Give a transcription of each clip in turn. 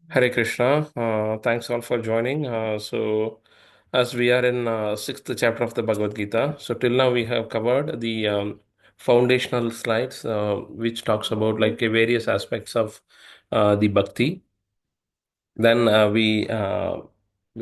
Hare Krishna. Thanks all for joining. As we are in sixth chapter of the Bhagavad Gita, so till now we have covered the foundational slides, which talks about like various aspects of the bhakti. Then we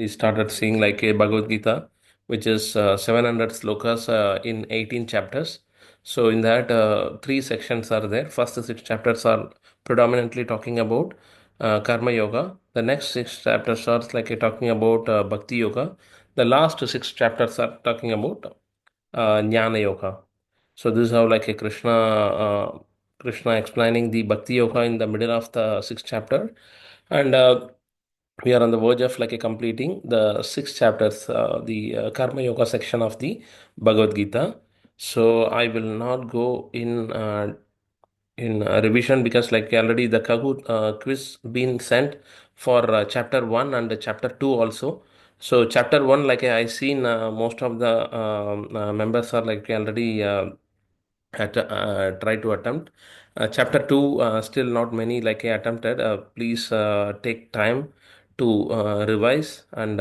started seeing like a Bhagavad Gita, which is 700 slokas in 18 chapters. So in that, three sections are there. First six chapters are predominantly talking about Karma Yoga. The next six chapters are like talking about Bhakti Yoga. The last six chapters are talking about Jnana Yoga. So this is how like a Krishna explaining the Bhakti Yoga in the middle of the sixth chapter, and we are on the verge of like a completing the six chapters, the Karma Yoga section of the Bhagavad Gita. So I will not go in revision because like already the Kahoot quiz been sent for chapter 1 and chapter 2 also. So chapter 1, like I seen most of the members are like already try to attempt. Chapter 2, still not many like I attempted. Please take time to revise and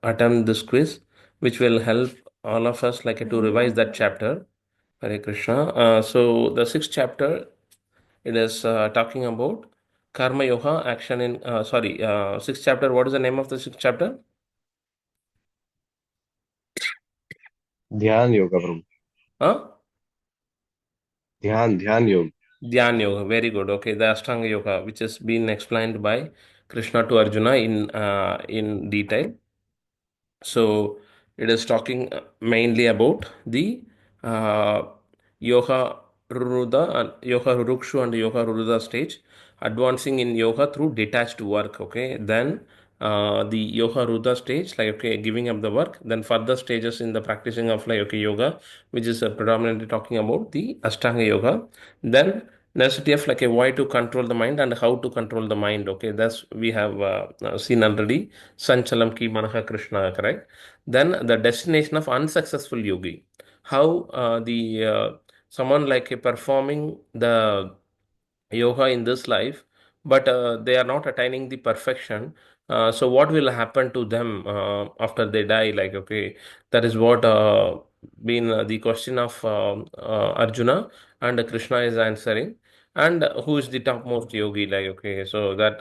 attempt this quiz, which will help all of us like to revise that chapter. Hare Krishna. So the sixth chapter, it is talking about Karma Yoga action in, sixth chapter. What is the name of the sixth chapter? ध्यान योगा प्रभु। Huh? ध्यान ध्यान योग। Dhyan Yoga, very good. Okay, the Ashtanga Yoga, which has been explained by Krishna to Arjuna in detail. So it is talking mainly about the uh, Yoga Ruruda and Yoga Rurukshu and Yoga Ruruda stage, advancing in yoga through detached work. Okay, then the Yoga Ruruda stage, like okay, giving up the work. Then further stages in the practicing of like okay yoga, which is predominantly talking about the Ashtanga Yoga. Then necessity of like a why to control the mind and how to control the mind. Okay, that's we have seen already. Sanchalam ki manaha Krishna, correct? Then the destination of unsuccessful yogi. How the someone like performing the yoga in this life, but they are not attaining the perfection. So what will happen to them after they die? Like okay, that is what been the question of Arjuna, and Krishna is answering. And who is the topmost yogi? Like okay, so that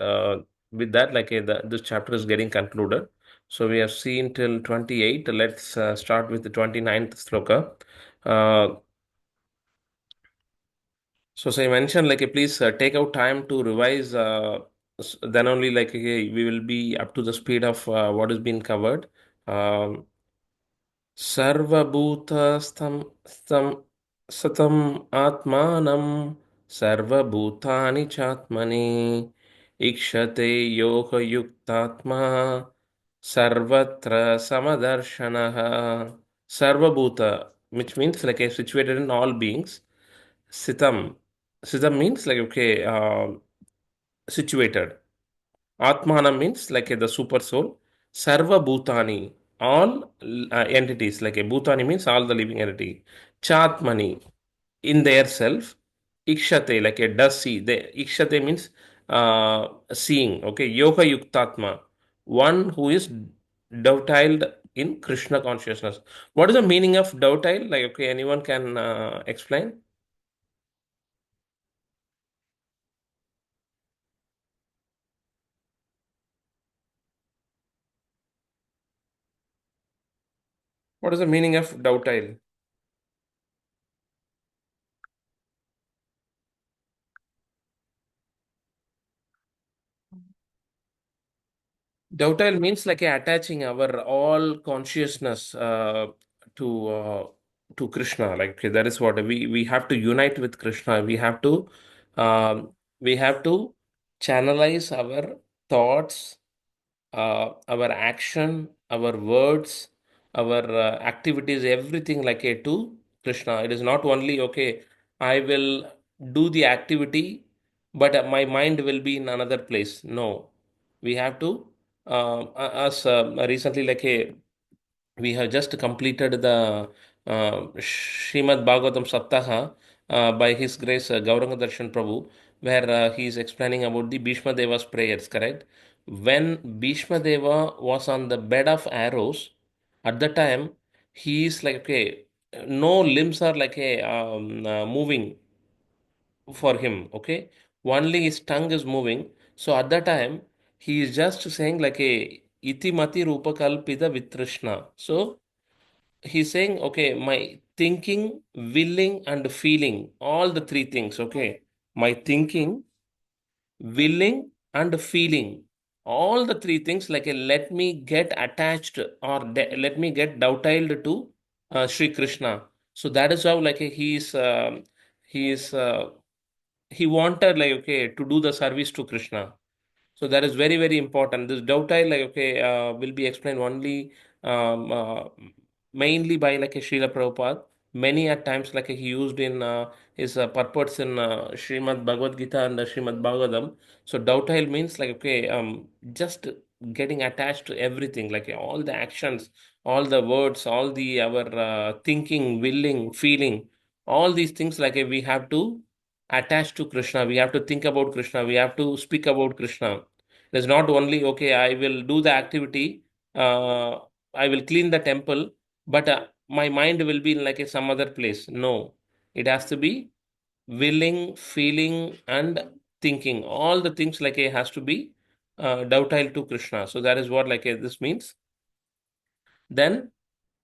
with that, like this chapter is getting concluded. So we have seen till 28. Let's start with the 29th sloka. Uh, so I mentioned like please take out time to revise. Then only like we will be up to the speed of what has been covered. Um, सर्वभूतस्थं स्तं सतम् आत्मानं सर्वभूतानि चात्मनि ईक्षते योगयुक्तात्मा सर्वत्र समदर्शनः. Sarvabhuta, which means like a situated in all beings. Sitam. Sitam means like okay, situated. Atmana means like the super soul. Sarva Bhutani, all entities, like a Bhutani means all the living entity. Chatmani, in their self. Ikshate, like a does see. The Ikshate means seeing. Okay, Yoga Yuktatma, one who is dovetiled in Krishna consciousness. What is the meaning of dovetile? Like, okay, anyone can explain? What is the meaning of dovetile? Dovetail means like attaching our all consciousness to Krishna. Like okay, that is what we have to unite with Krishna. We have to channelize our thoughts, our action, our words, our activities, everything like a to Krishna. It is not only okay, I will do the activity, but my mind will be in another place. No, we have to, as recently, like a we have just completed the Srimad Bhagavatam Saptaha by His Grace Gauranga Darshan Prabhu. where he is explaining about the Bhishma Deva's prayers, correct? When Bhishma Deva was on the bed of arrows, at the time, he is like, okay, no limbs are like moving for him, okay? Only his tongue is moving. So at that time, he is just saying like a iti mati rupa kalpita vitrishna. So he's saying, okay, my thinking, willing, and feeling, all the three things, okay? My thinking, willing, and feeling, all the three things, like let me get attached or let me get dovetailed to Sri Krishna. So that is how like he's he wanted like okay to do the service to Krishna. So that is very, very important. This dovetail, like, okay, will be explained only mainly by like a Srila Prabhupada. Many at times, like he used in his purports in Srimad Bhagavad Gita and Srimad Bhagavatam. So dovetail means like, okay, just getting attached to everything, like all the actions, all the words, all the our thinking, willing, feeling, all these things, like we have to attached to Krishna. We have to think about Krishna. We have to speak about Krishna. It's not only, okay, I will do the activity, uh, I will clean the temple, but my mind will be in like some other place. No, it has to be willing, feeling, and thinking. All the things like has to be dovetailed to Krishna. So that is what like this means. Then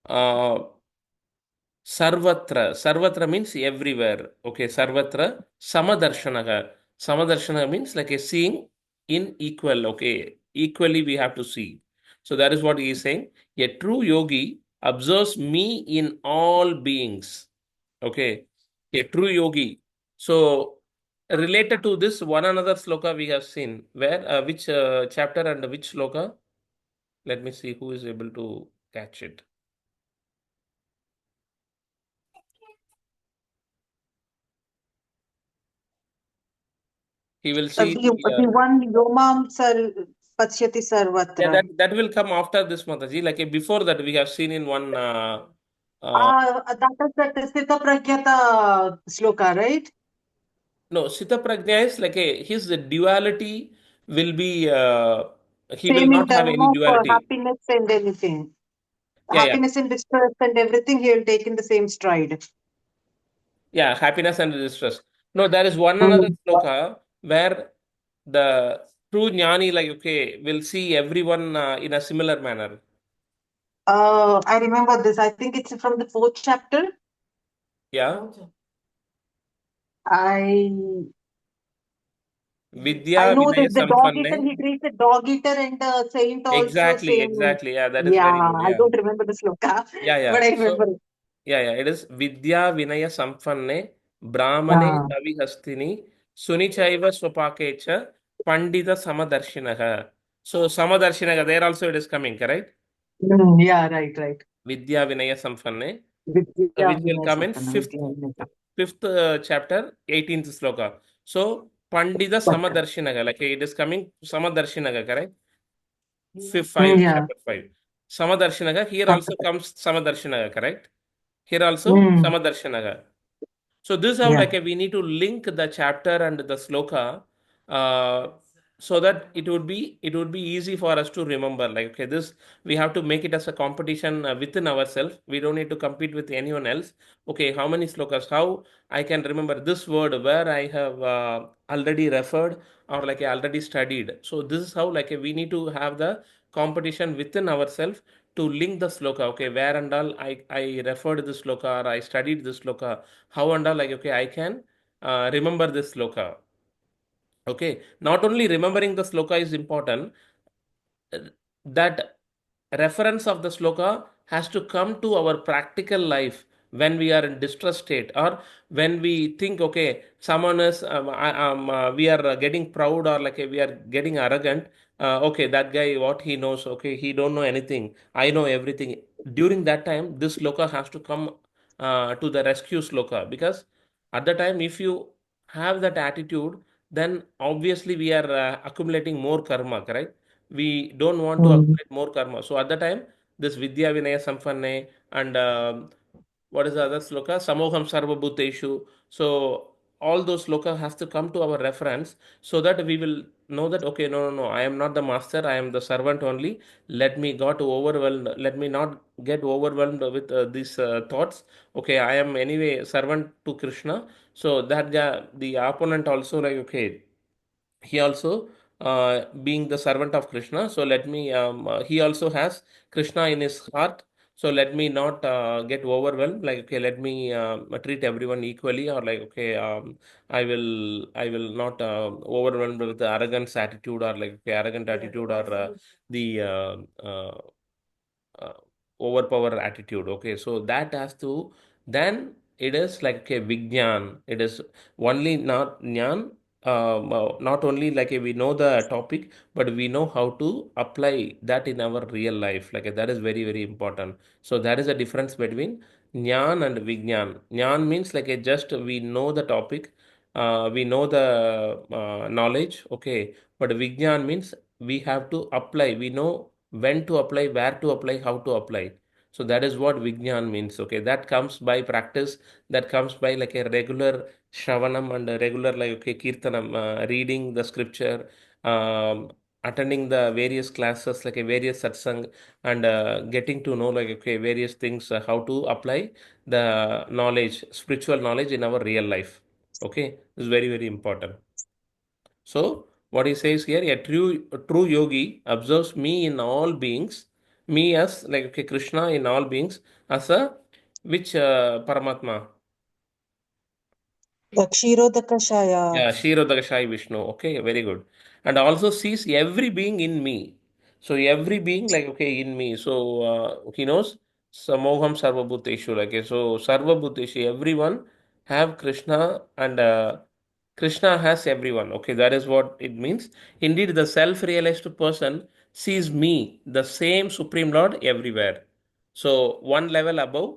uh, Sarvatra. Sarvatra means everywhere. Okay, Sarvatra. Samadarshanaga. Samadarshana means like a seeing in equal. Okay, equally we have to see. So that is what he is saying. A true yogi observes me in all beings. Okay, a true yogi. So related to this, one another sloka we have seen. Where, which chapter and which sloka? Let me see who is able to catch it. He will see. The one Yomam Sar Pachyati Yeah, Sarvatra. that will come after this, Mataji. Like before that, we have seen in one. That is that Sthita Pragyata sloka, right? No, Sita Prajna is like his duality will be. He will Same in not have term any of duality. happiness and anything. Yeah, yeah, Happiness and distress and everything he will take in the same stride. yeah. Happiness and distress. No, there is one another Mm. sloka where the true jnani, like okay, will see everyone in a similar manner. I remember this. I think it's from the fourth chapter. Yeah, I Vidya I know Vinaya that the dog eater, Sampanne. he treats the dog eater and the saint also Exactly, same. exactly. Yeah, that is Yeah, very good. I Yeah, don't remember the sloka, yeah, but yeah. I So remember it. yeah, yeah. It is Vidya Vinaya Sampanne Brahmane Yeah. Kavihastini Sunichaiva Swapakecha Pandita Samadarshinaha. So Samadarshinaha, there also it is coming, correct? Yeah, right, right. Vidya Vinaya Sampanne, Vidya which will Vinaya come in Sampana, Vidya Vinaya fifth chapter, 18th sloka. So Pandita Sampana. Samadarshinaha, like it is coming Samadarshinaha, correct? Five, Yeah. chapter 5. Samadarshinaga, here also Sampana. comes Samadarshinaga, correct? Here also Mm. Samadarshanaga. So this is how Yeah. like we need to link the chapter and the sloka uh, so that it would be easy for us to remember. Like okay, this we have to make it as a competition within ourselves. We don't need to compete with anyone else. Okay, how many slokas? How I can remember this word where I have already referred or like I already studied. So this is how like we need to have the competition within ourselves to link the sloka. Okay, where and all I referred this sloka or I studied this sloka, how and all like okay I can remember this sloka. Okay, not only remembering the sloka is important, uh, that reference of the sloka has to come to our practical life when we are in distress state or when we think okay someone is we are getting proud or like we are getting arrogant. Okay, that guy what he knows, okay, he don't know anything, I know everything. During that time this sloka has to come to the rescue sloka, because at the time if you have that attitude, then obviously we are accumulating more karma, correct? We don't want to Mm. accumulate more karma. So at the time, this Vidya Vinaya Sampanne and what is the other sloka? Samoham Sarva Bhuteshu. So all those sloka has to come to our reference, so that we will know that okay, no, no, no, I am not the master, I am the servant only. Let me got overwhelmed, let me not get overwhelmed with these thoughts. Okay, I am anyway servant to Krishna. So that guy, the opponent also like, okay, he also being the servant of Krishna. So let me he also has Krishna in his heart. So let me not get overwhelmed, like okay, let me treat everyone equally, or like okay, I will not overwhelmed with the arrogance attitude, or like okay, arrogant attitude, or the uh, overpower attitude. Okay, so that has to, then it is like a vigyan. It is only not nyan. Not only like we know the topic, but we know how to apply that in our real life. Like that is very very important. So that is a difference between nyan and vigyan. Nyan means like a just we know the topic, we know the knowledge. Okay, but vigyan means we have to apply. We know when to apply, where to apply, how to apply. So that is what Vijnan means. Okay, that comes by practice, that comes by like a regular Shravanam and a regular like okay, Kirtanam, reading the scripture, attending the various classes like a various satsang, and getting to know like okay, various things, how to apply the knowledge, spiritual knowledge in our real life. Okay, this is very, very important. So what he says here, a true yogi observes me in all beings, me as like okay, Krishna in all beings as a which Paramatma? The Kshirodakashaya. Yeah, Kshirodakashai Vishnu. Okay, very good. And also sees every being in me. So every being like okay in me. So he knows Samoham Sarvabhuteshu. Like okay, so Sarvabhuteshu, everyone have Krishna, and Krishna has everyone. Okay, that is what it means. Indeed, the self-realized person sees me, the same Supreme Lord, everywhere. So one level above,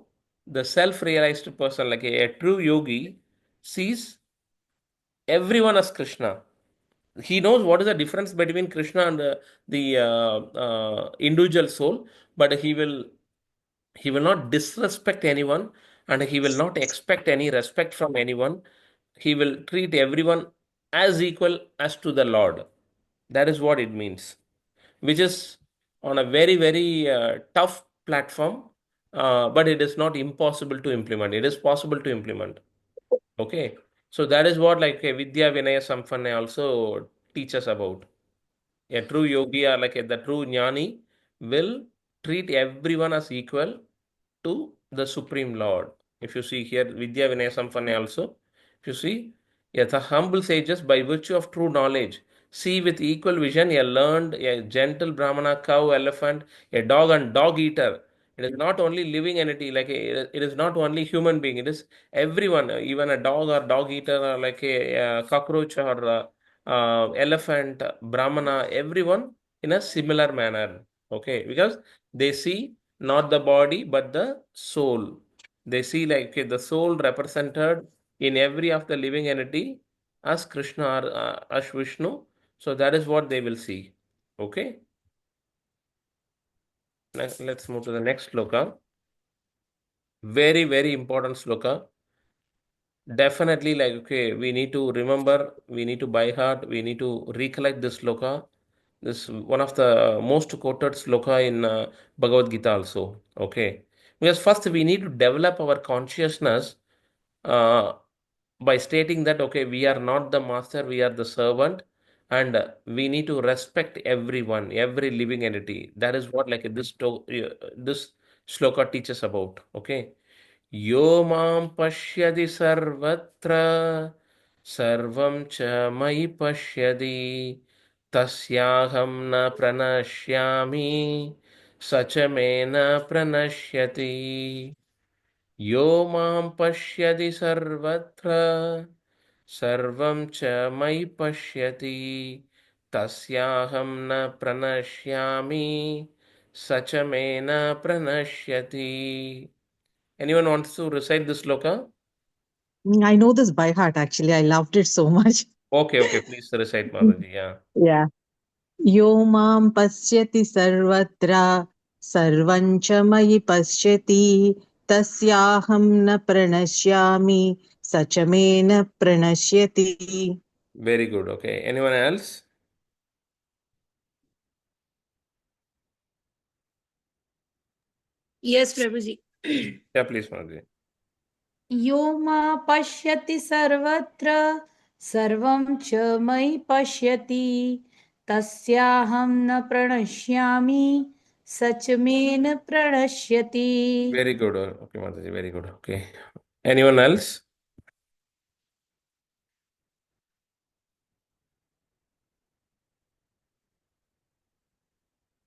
the self-realized person, like a true yogi, sees everyone as Krishna. He knows what is the difference between Krishna and the individual soul, but he will not disrespect anyone, and he will not expect any respect from anyone. He will treat everyone as equal as to the Lord. That is what it means, which is on a very very tough platform, but it is not impossible to implement. It is possible to implement. Okay, so that is what like Vidya Vinaya Sampanna also teaches about. A true yogi, or like the true jnani, will treat everyone as equal to the Supreme Lord. If you see here, Vidya Vinaya Sampanna also, if you see, yeah, the humble sages, by virtue of true knowledge, see with equal vision a learned, a gentle Brahmana, cow, elephant, a dog, and dog eater. It is not only living entity, like it is not only human being. It is everyone, even a dog or dog eater, or like a cockroach, or elephant, Brahmana, everyone in a similar manner. Okay, because they see not the body but the soul. They see like okay, the soul represented in every of the living entity as Krishna, or as Vishnu. So that is what they will see. Okay, let's move to the next sloka. Very, very important sloka. Definitely, like, okay, we need to remember, we need to by heart, we need to recollect this sloka. This one of the most quoted sloka in Bhagavad Gita also. Okay. Because first we need to develop our consciousness uh, by stating that, okay, we are not the master, we are the servant, and we need to respect everyone, every living entity. That is what like this sloka teaches about. Okay. यो मां पश्यति सर्वत्र सर्वं च मयि पश्यति तस्याहं न प्रणश्यामि स च मे न प्रणश्यति यो मां पश्यति सर्वत्र सर्वं च मयि पश्यति तस्याहं न प्रणश्यामि स च मे न प्रणश्यति. Anyone wants to recite this sloka? I know this by heart actually. I loved it so much. Okay, okay, please recite, Mataji. Yeah. Yeah. यो मां पश्यति सर्वत्र सर्वं च मयि पश्यति तस्याहं न प्रणश्यामि सचमेन प्रणश्यति. Very good. Okay. Anyone else? Yes, Prabhuji. Yeah, please, Madhuri. यो मा पश्यति सर्वत्र सर्वं च मयि पश्यति तस्याहं न प्रणश्यामि स च मे न प्रणश्यति. Very good. Okay, Madhuri. Very good. Okay. Anyone else?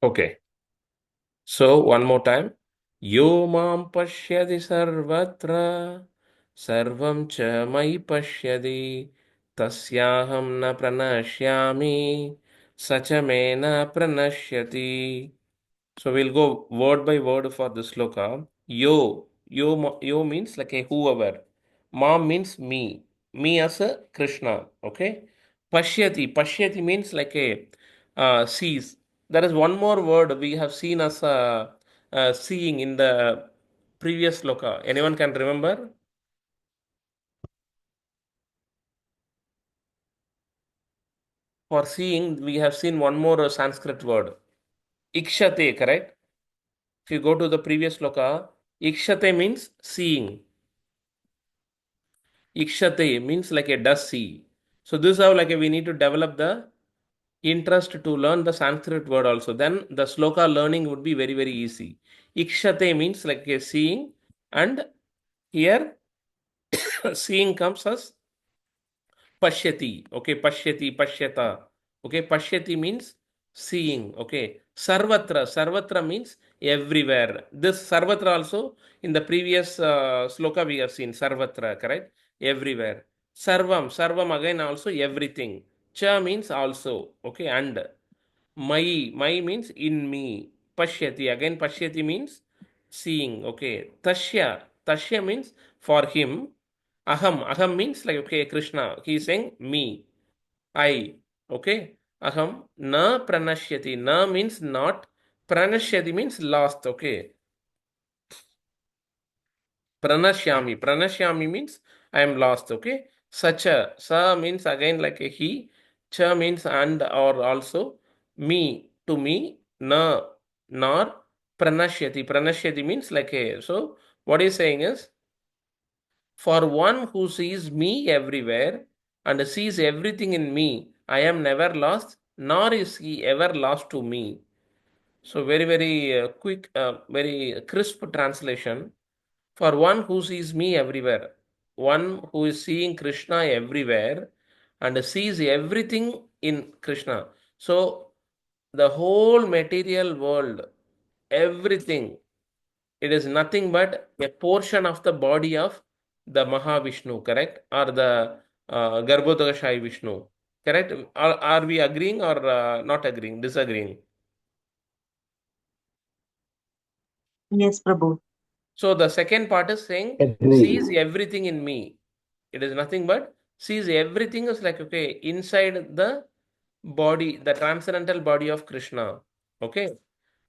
Okay. So one more time. Yo mam pashyadi sarvatra sarvam cha mai pashyadi tasyaham na pranashyami sacha me na pranashyati. So we'll go word by word for the sloka. Yo means like a whoever. Mam means me. Me as a Krishna. Okay. Pashyati means like a sees. There is one more word we have seen as a seeing in the previous sloka. Anyone can remember? For seeing, we have seen one more Sanskrit word. Ikshate, correct? If you go to the previous sloka, ikshate means seeing. Ikshate means like a does see. So this is how like we need to develop the interest to learn the Sanskrit word also. Then the sloka learning would be very very easy. Ikshate means like a seeing, and here seeing comes as pashyati. Okay, pashyata. Okay, pashyati means seeing. Okay, sarvatra means everywhere. This sarvatra also in the previous sloka we have seen sarvatra, correct? Everywhere. Sarvam again also everything. Cha means also. Okay, and my means in me. Pashyati again. Pashyati means seeing. Okay, tasya means for him. Aham means like okay, Krishna. He is saying me, I. Okay, aham na pranashyati. Na means not. Pranashyati means lost. Okay, pranashyami means I am lost. Okay, sacha. Sa means again like a he. Cha means and or also me to me. Na nor pranashyati means like a. So what he's saying is, for one who sees me everywhere and sees everything in me, I am never lost, nor is he ever lost to me. So, very, very quick, very crisp translation. For one who sees me everywhere, one who is seeing Krishna everywhere and sees everything in Krishna. So, the whole material world, everything, it is nothing but a portion of the body of the Mahavishnu, correct? Or the Garbhodakashai Vishnu, correct? Are we agreeing or not agreeing, disagreeing? Yes, Prabhu. So the second part is saying, Agree. sees everything in me. It is nothing but sees everything is like, okay, inside the body, the transcendental body of Krishna. Okay.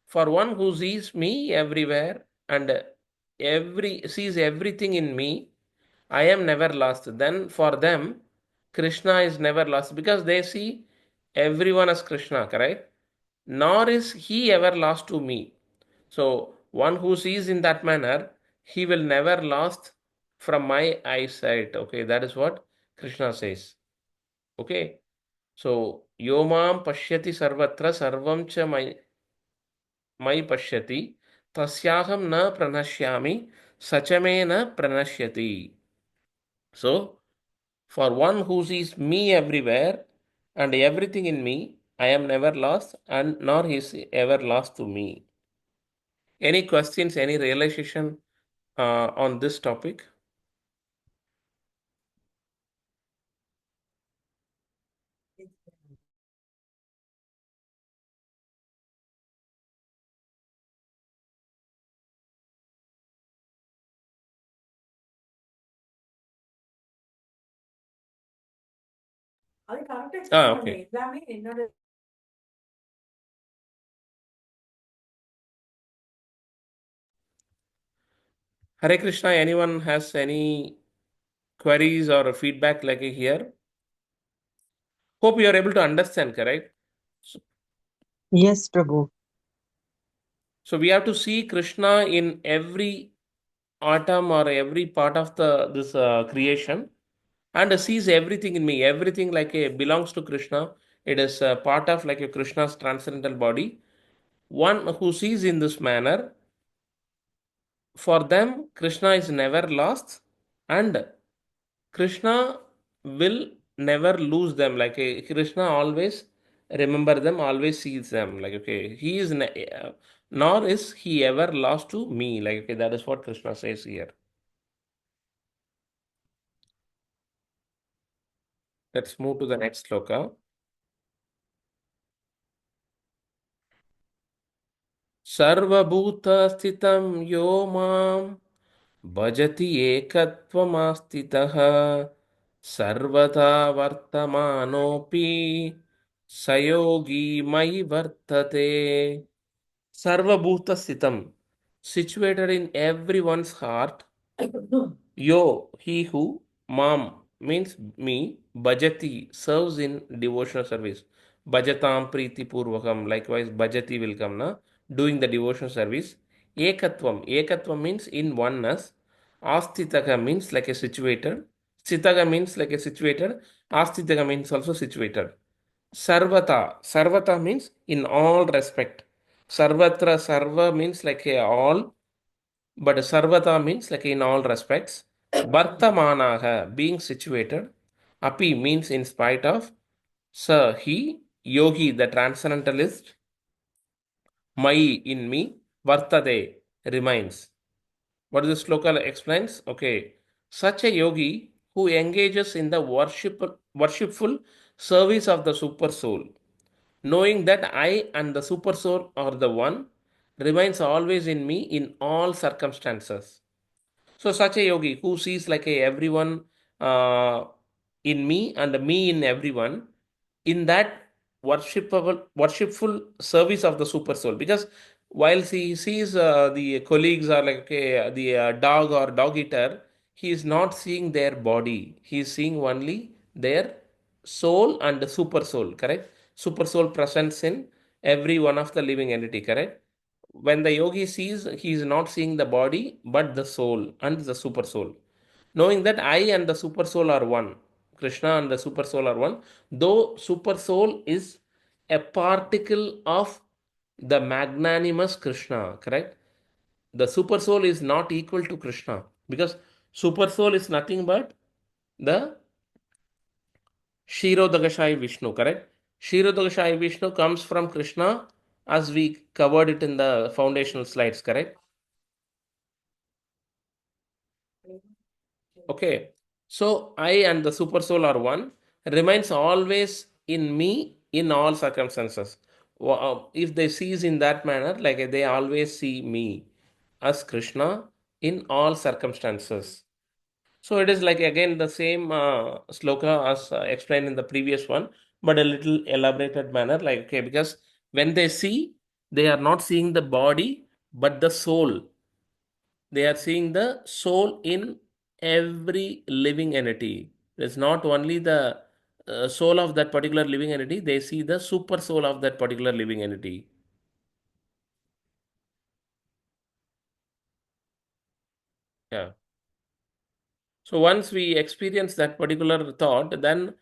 For one who sees me everywhere and every sees everything in me, I am never lost. Then for them, Krishna is never lost because they see everyone as Krishna, correct? Nor is he ever lost to me. So one who sees in that manner, he will never lost from my eyesight. Okay, that is what Krishna says. Okay. So yomam pashyati sarvatra sarvam cha mai pashyati tasyaham na pranashyami sachame na pranashyati. So for one who sees me everywhere and everything in me, I am never lost and nor is ever lost to me. Any questions, any realization on this topic? Okay. Hare Krishna, anyone has any queries or feedback like here? Hope you are able to understand, correct? So, Yes, Prabhu. so we have to see Krishna in every atom or every part of the this creation, and sees everything in me. Everything like a belongs to Krishna. It is a part of like a Krishna's transcendental body. One who sees in this manner, for them Krishna is never lost, and Krishna will never lose them. Like Krishna always remember them, always sees them. Like okay, he is nor is he ever lost to me. Like okay, that is what Krishna says here. Let's move to the next sloka. सर्वभूतस्थितं यो मां भजति एकत्वमास्थितः सर्वथा वर्तमानोऽपि स योगी मयि वर्तते. Sarvabhuta Sitam, situated in everyone's heart. Yo, he who, Mam means me, Bhajati serves in devotional service. Bhajatam Priti Purvakam, likewise Bhajati will come na, doing the devotional service. Ekatvam means in oneness. Astitaka means like a situated. Sitaka means like a situated. Astitaka means also situated. Sarvata means in all respect. Sarvatra, sarva means like a all, but sarvata means like in all respects. Vartamanaha, being situated. Api means in spite of. Sa, he, yogi, the transcendentalist. Mai, in me. Vartade, remains. What is the sloka explains? Okay. Such a yogi who engages in the worshipful service of the super soul, knowing that I and the super soul are the one, remains always in me in all circumstances. So such a yogi who sees like a everyone uh, in me and me in everyone, in that worshipful service of the super soul. Because while he sees the colleagues are like okay, the dog or dog eater, he is not seeing their body. He is seeing only their soul and the super soul. Correct? Super soul presence in every one of the living entity. Correct? When the yogi sees, he is not seeing the body but the soul and the super soul, knowing that I and the super soul are one. Krishna and the super soul are one, though super soul is a particle of the magnanimous Krishna. Correct? The super soul is not equal to Krishna, because super soul is nothing but the Kshirodakashayi Vishnu. Correct? Kshirodakashayi Vishnu comes from Krishna, as we covered it in the foundational slides. Correct? Okay. So I and the super soul are one, remains always in me in all circumstances. If they sees in that manner, like they always see me as Krishna in all circumstances. So it is like again the same sloka as explained in the previous one, but a little elaborated manner. Like okay, because when they see, they are not seeing the body, but the soul. They are seeing the soul in every living entity. It's not only the soul of that particular living entity, they see the super soul of that particular living entity. Yeah. So once we experience that particular thought, then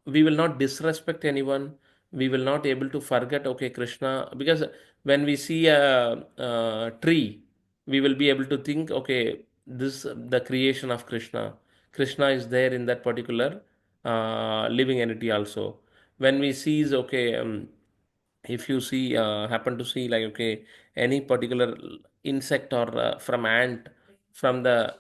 we will not disrespect anyone. We will not able to forget, okay, Krishna, because when we see a tree, we will be able to think, okay, this the creation of Krishna. Krishna is there in that particular living entity also. When we sees, okay, if you see, happen to see like, okay, any particular insect or from ant, from the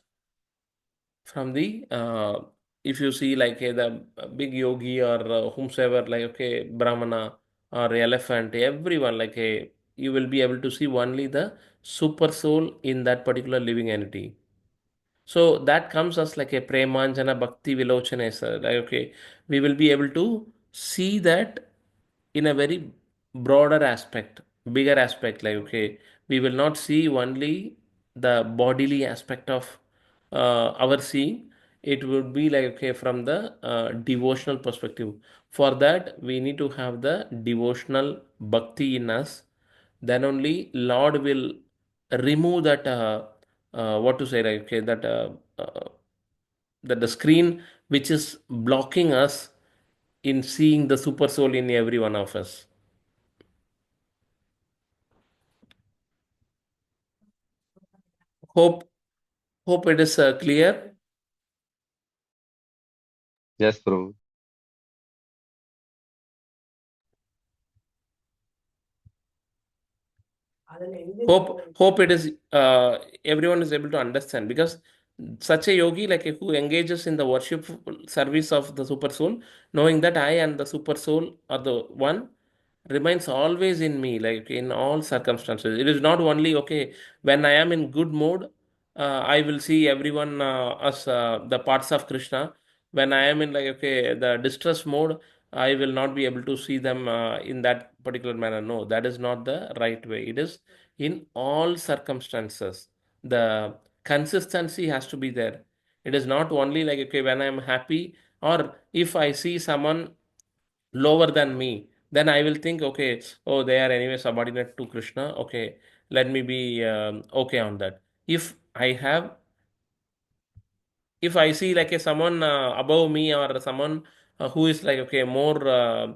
if you see like the big yogi or whomsoever like okay brahmana or elephant, everyone like a you will be able to see only the super soul in that particular living entity. So that comes as like a premanjana bhakti vilochane sir. Like okay, we will be able to see that in a very broader aspect, bigger aspect. Like okay, we will not see only the bodily aspect of our seeing. it would be like, okay, from the devotional perspective. For that we need to have the devotional bhakti in us. Then only Lord will remove that what to say, like, okay, that the screen which is blocking us in seeing the super soul in every one of us. Hope it is clear. Yes, Prabhu. Hope it is everyone is able to understand, because such a yogi, like, who engages in the worship service of the super soul, knowing that I and the super soul are the one, remains always in me, like in all circumstances. It is not only, okay, when I am in good mood, I will see everyone as the parts of Krishna. When I am in, like, okay, the distress mode, I will not be able to see them in that particular manner. No, that is not the right way. It is in all circumstances. The consistency has to be there. It is not only like, okay, when I am happy, or if I see someone lower than me, then I will think, okay, oh, they are anyway subordinate to Krishna. Okay, let me be okay on that. If I see like a someone above me, or someone who is like, okay, more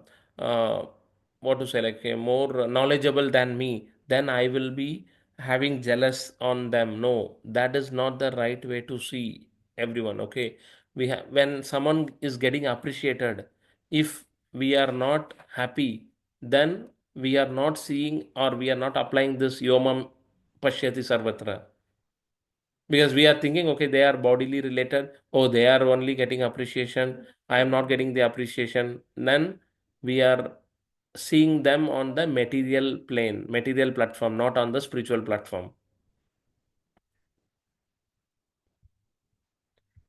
what to say, like a more knowledgeable than me, then I will be having jealous on them. No, that is not the right way to see everyone. Okay, we have, when someone is getting appreciated, if we are not happy, then we are not seeing, or we are not applying this yomam pashyati sarvatra, because we are thinking, okay, they are bodily related, oh, they are only getting appreciation, I am not getting the appreciation. Then we are seeing them on the material plane, material platform, not on the spiritual platform.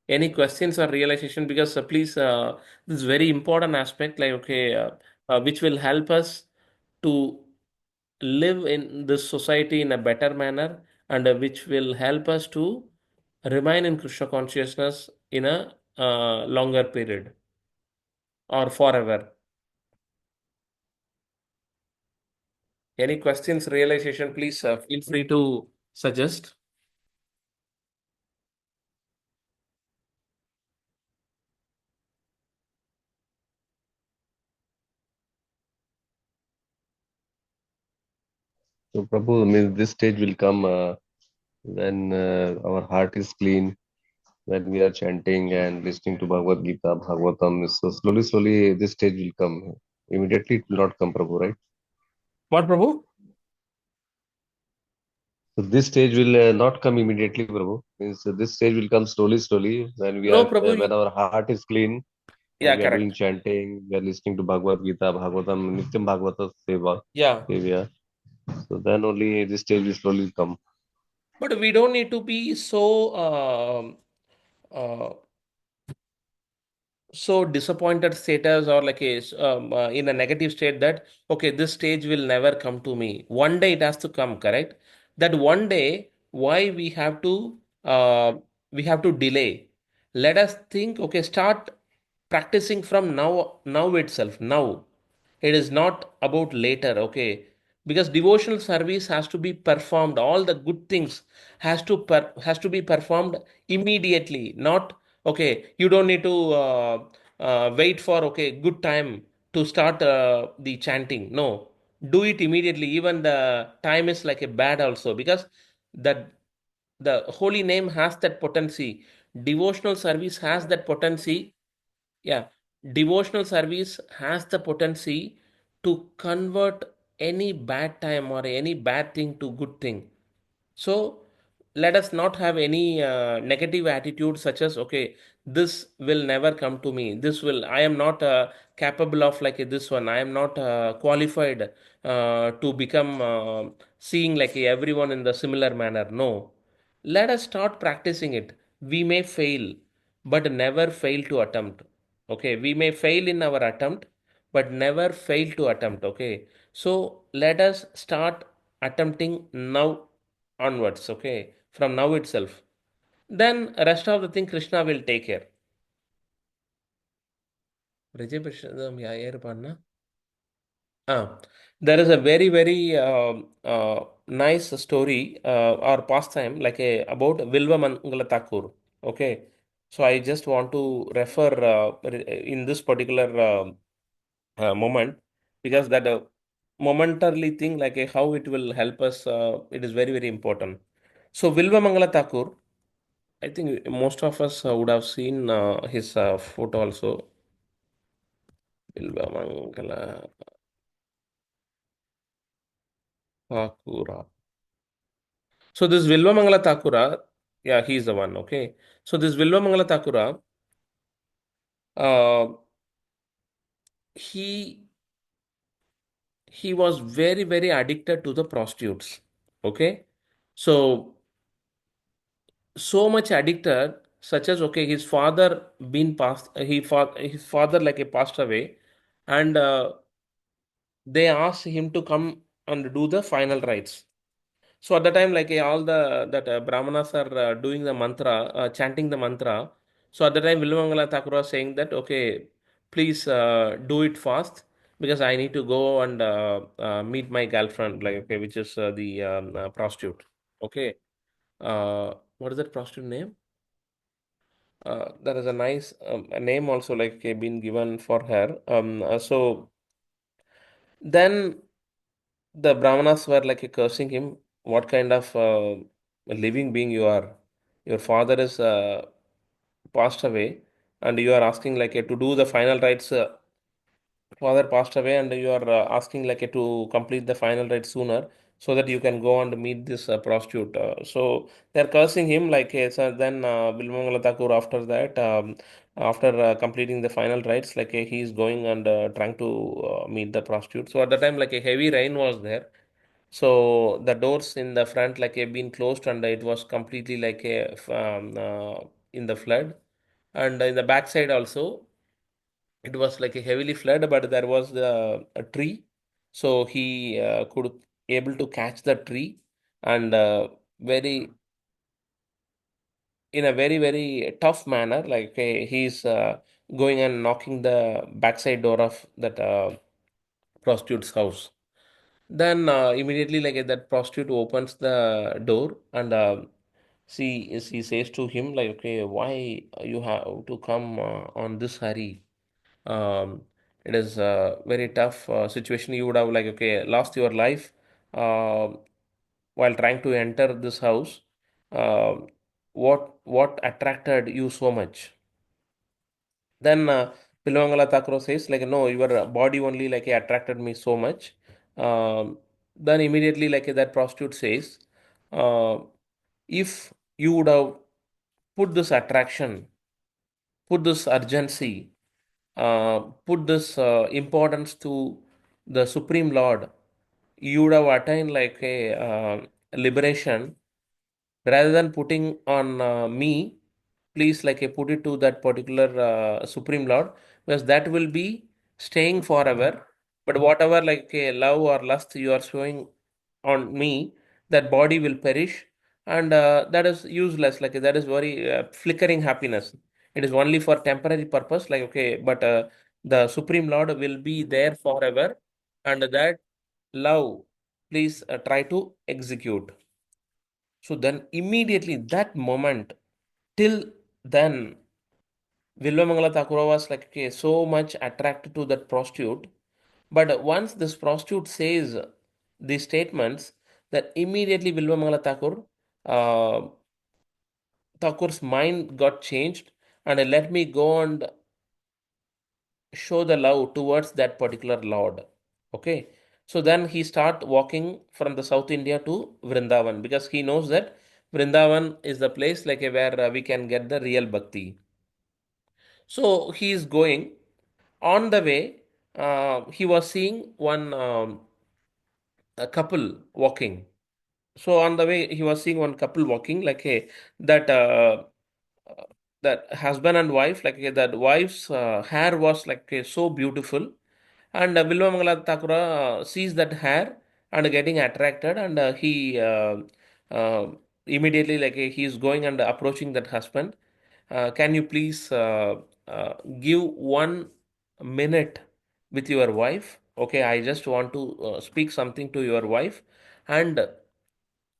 Any questions or realization? Because please, this is very important aspect, like, okay, which will help us to live in this society in a better manner, and which will help us to remain in Krishna consciousness in a longer period, or forever. Any questions, realization, please feel free to suggest. So, Prabhu, means this stage will come when our heart is clean, when we are chanting and listening to Bhagavad Gita, Bhagavatam. So slowly, this stage will come. Immediately, it will not come, Prabhu, right? What, Prabhu? So this stage will not come immediately, Prabhu. Means this stage will come slowly, when we No, are Prabhu. when our heart is clean and Yeah, we are doing correct. chanting, we are listening to Bhagavad Gita, Bhagavatam, Nityam Bhagavata Yeah, Sevya. So then only this stage will slowly come. but we don't need to be so uh, so disappointed status, or like in a negative state, that okay, this stage will never come to me. One day it has to come, correct? That one day, why uh, we have to delay? Let us think, okay, start practicing from now itself. Now it is not about later, okay? Because devotional service has to be performed, all the good things has to be performed immediately. Not, okay, you don't need to wait for, okay, good time to start the chanting. No, do it immediately, even the time is like a bad also, because that the holy name has that potency. Devotional service has that potency. Yeah, devotional service has the potency to convert any bad time or any bad thing to good thing. So let us not have any negative attitude, such as, okay, this will never come to me. I am not capable of like this one. I am not qualified to become seeing like everyone in the similar manner. No, let us start practicing it. We may fail, but never fail to attempt. Okay, we may fail in our attempt, but never fail to attempt. Okay, so let us start attempting now onwards. Okay, from now itself. Then rest of the thing Krishna will take care. Vijay Prashadam, யார் பாடினா? There is a very, very nice story or pastime like about Vilva Mangala Thakur. Okay, so I just want to refer in this particular moment because that momentarily thing like how it will help us. It is very, very important. So Vilva Mangala Thakur, I think most of us would have seen his photo also. Vilva Mangala Thakura. So this Vilvamangala Thakura, yeah, he's the one. Okay. So this Vilvamangala Thakura, uh, he he was very, very addicted to the prostitutes. Okay. So so much addicted, such as okay, his father been passed. His father like a passed away, and they asked him to come and do the final rites. So at the time, like all the that Brahmanas are doing the mantra, chanting the mantra. So at the time, Vilmangala Thakur was saying that, okay, please do it fast because I need to go and meet my girlfriend, like okay, which is the prostitute. Okay, what is that prostitute name? There is a nice a name also like been given for her. So then the Brahmanas were like cursing him. What kind of living being you are? Your father is passed away, and you are asking like to do the final rites. Father passed away, and you are asking like to complete the final rites sooner, so that you can go and meet this prostitute. So they're cursing him like so then Bilmangala Thakur after that. After completing the final rites, like he is going and trying to meet the prostitute. So at the time, like a heavy rain was there, so the doors in the front like have been closed and it was completely like in the flood, and in the back side also it was like a heavily flood, but there was a tree, so he could able to catch the tree and very in a very, very tough manner like he's going and knocking the backside door of that prostitute's house. Then immediately, like that prostitute opens the door and she says to him, like, okay, why you have to come on this hurry? Um, it is a very tough situation. You would have like, okay, lost your life uh, while trying to enter this house. Um what attracted you so much? Then Pilwangala Thakura says, like, no, your body only like attracted me so much. Then immediately, like that prostitute says, uh, if you would have put this attraction, put this urgency, put this importance to the Supreme Lord, you would have attained like a liberation rather than putting on me. Please like put it to that particular Supreme Lord, because that will be staying forever. But whatever like love or lust you are showing on me, that body will perish, and that is useless, like that is very flickering happiness. It is only for temporary purpose, like okay, but the Supreme Lord will be there forever, and that love, please try to execute. So then immediately that moment, till then, Vilvamangala Thakura was like okay, so much attracted to that prostitute. But once this prostitute says these statements, that immediately Vilvamangala Thakur's mind got changed and let me go and show the love towards that particular Lord. Okay. So then he start walking from the South India to Vrindavan because he knows that Vrindavan is the place like where we can get the real bhakti. So he is going on the way. He was seeing one a couple walking. So on the way, he was seeing one couple walking, like hey, that that husband and wife, like that wife's hair was like so beautiful, and Vilvamangala Thakura sees that hair and getting attracted, and he uh, immediately like he is going and approaching that husband. Can you please give one minute with your wife. Okay, I just want to speak something to your wife, and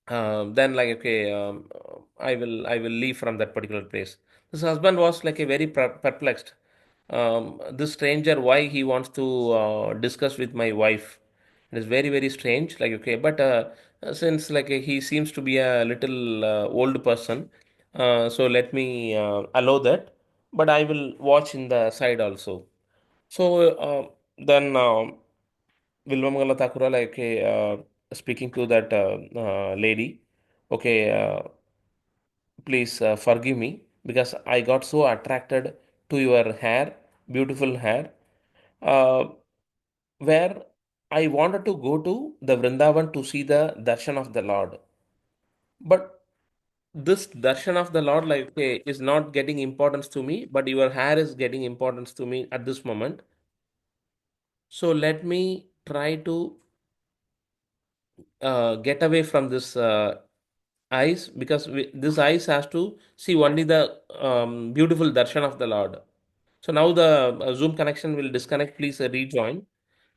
then like okay, I will leave from that particular place. This husband was like a very perplexed. This stranger, why he wants to discuss with my wife? It is very very strange. Like okay, but since like he seems to be a little old person, so let me allow that. But I will watch in the side also. So then Vilvamangala Thakura like speaking to that lady, okay, please forgive me because I got so attracted to your hair, beautiful hair, uh, where I wanted to go to the Vrindavan to see the darshan of the Lord. But this darshan of the Lord, like, okay, is not getting importance to me, but your hair is getting importance to me at this moment. So let me try to get away from this eyes because this eyes has to see only the beautiful darshan of the Lord. So now the Zoom connection will disconnect. Please rejoin.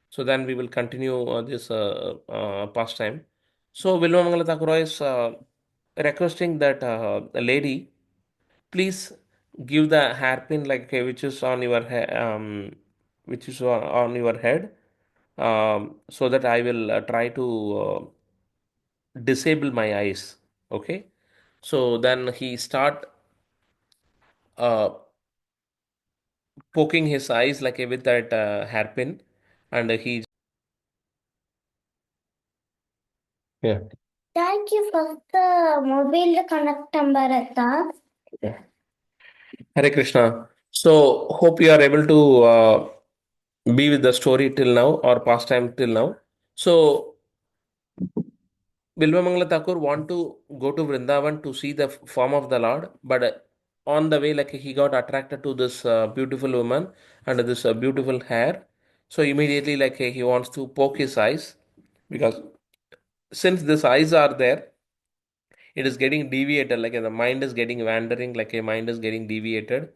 So then we will continue this pastime. So Vilvamangala Thakura is requesting that lady, please give the hairpin like which is on your which is on your head, so that I will try to disable my eyes. Okay. So then he start uh, poking his eyes like with that hairpin, and he. Yeah. Thank you for the mobile connect Bharata. Yeah. Hare Krishna. So hope you are able to be with the story till now or pastime till now. So Bilvamangala Thakur want to go to Vrindavan to see the form of the Lord, but on the way, like he got attracted to this beautiful woman and this beautiful hair. So immediately, like he wants to poke his eyes because since these eyes are there, it is getting deviated. Like the mind is getting wandering, like a mind is getting deviated,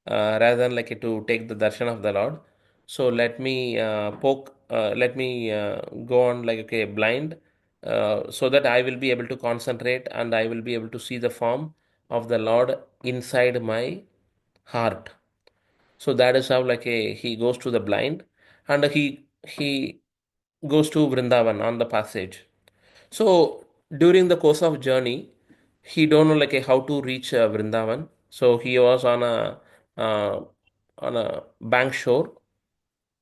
rather than like to take the darshan of the Lord. So let me poke. Let me go on like okay blind, so that I will be able to concentrate and I will be able to see the form of the Lord inside my heart. So that is how like he goes to the blind, and he goes to Vrindavan on the passage. So during the course of journey, he don't know like how to reach Vrindavan. So he was uh, on a bank shore.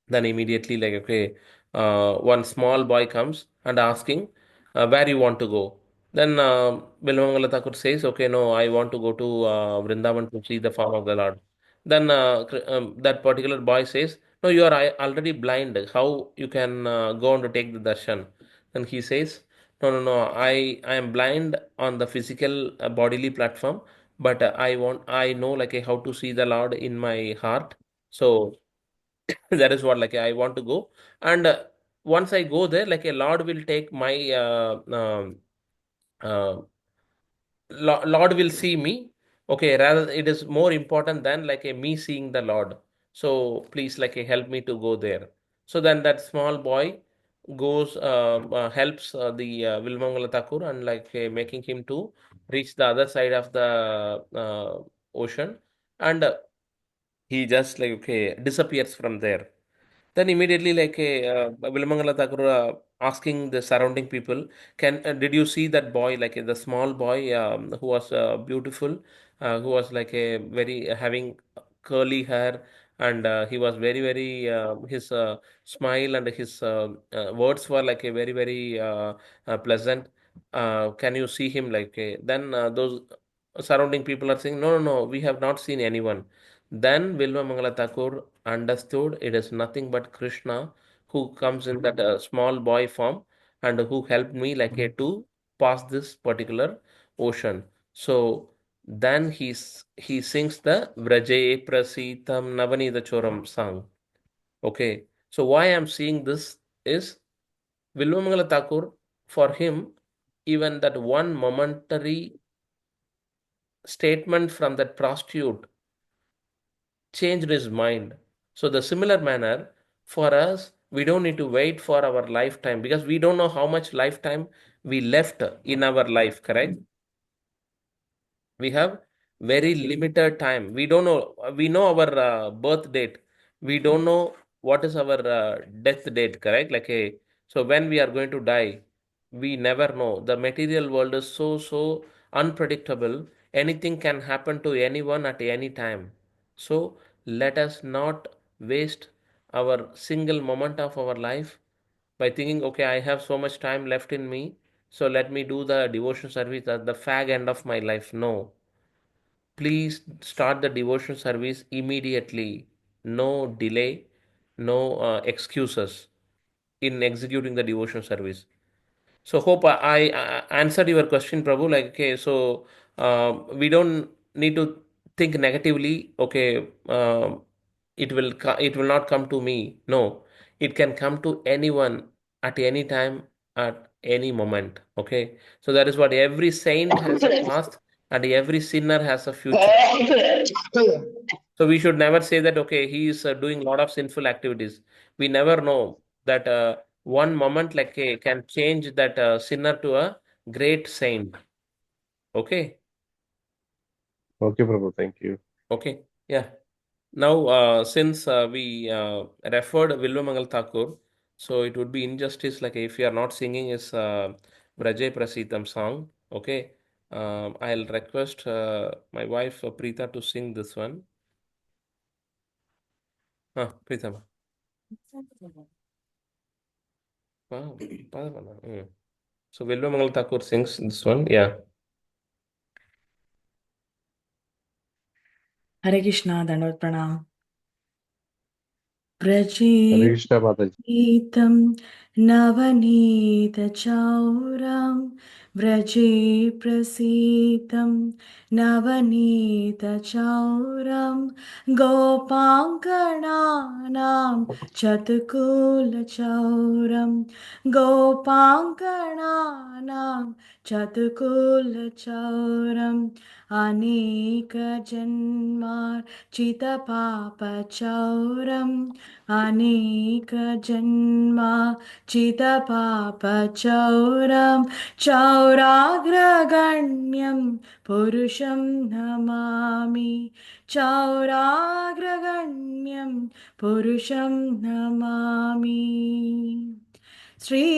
Then immediately, like, okay, one small boy comes and asking, where you want to go. Then Bilwamangala Thakur says, okay, no, I want to go to Vrindavan to see the form of the Lord. Then that particular boy says, no, you are already blind. How you can go on to take the darshan? Then he says, no, no, no, I am blind on the physical bodily platform, but I know like how to see the Lord in my heart. So that is what like I want to go, and once I go there, like a Lord will take my uh, Lord will see me. Okay, rather it is more important than like a me seeing the Lord. So please like help me to go there. So then that small boy goes helps the Vilmangala Thakur and like making him to reach the other side of the ocean, and he just like okay disappears from there. Then immediately, like Vilamangala Thakur asking the surrounding people, "Can did you see that boy? Like the small boy who was beautiful, who was like a very having curly hair, and he was very very his smile and his words were like a very very pleasant. Can you see him? Like then those surrounding people are saying, no, no, no, we have not seen anyone." Then Bilva Mangala Thakur understood it is nothing but Krishna who comes in that small boy form and who helped me like to pass this particular ocean. So then he sings the Vrajaye Prasitam Navanida Choram song. Okay. So why I'm seeing this is Vilvamangala Thakur, for him, even that one momentary statement from that prostitute changed his mind. So the similar manner for us, we don't need to wait for our lifetime because we don't know how much lifetime we left in our life, correct? We have very limited time. We know our birth date. We don't know what is our death date, correct? Like a, so when we are going to die, we never know. The material world is so unpredictable. Anything can happen to anyone at any time. So let us not waste our single moment of our life by thinking, okay, I have so much time left in me, so let me do the devotion service at the fag end of my life. No, please start the devotion service immediately. No delay, no excuses in executing the devotion service. So hope I answered your question, Prabhu. Like, okay, so we don't need to think negatively. Okay, it will not come to me. No, it can come to anyone at any time, at any moment. Okay, so that is what every saint has a past and every sinner has a future. So we should never say that, okay, he is doing a lot of sinful activities. We never know that one moment like can change that sinner to a great saint. Okay. Okay, Prabhu, thank you. Okay. Yeah. Now, since we referred Vilvamangal Thakur, so it would be injustice like if you are not singing his Brajay Prasitam song. Okay. I'll request my wife Preeta to sing this one. Preeta. Wow. So Vilvamangal Thakur sings this one. Yeah. Hare Krishna, Dandavad Pranam. Hare Prachi Krishna, Mataji. Itam Navanita Chauram Vraje Prasitam Navanita Chauram Gopankananam Chatukula Chauram Gopankananam Chatukula Chauram Aneka Janmar Chita Papa Chauram अनेकजन्मा चितपापचौरं चौराग्रगण्यं पुरुषं नमामि चौराग्रगण्यं पुरुषं नमामि श्रीराधिकाया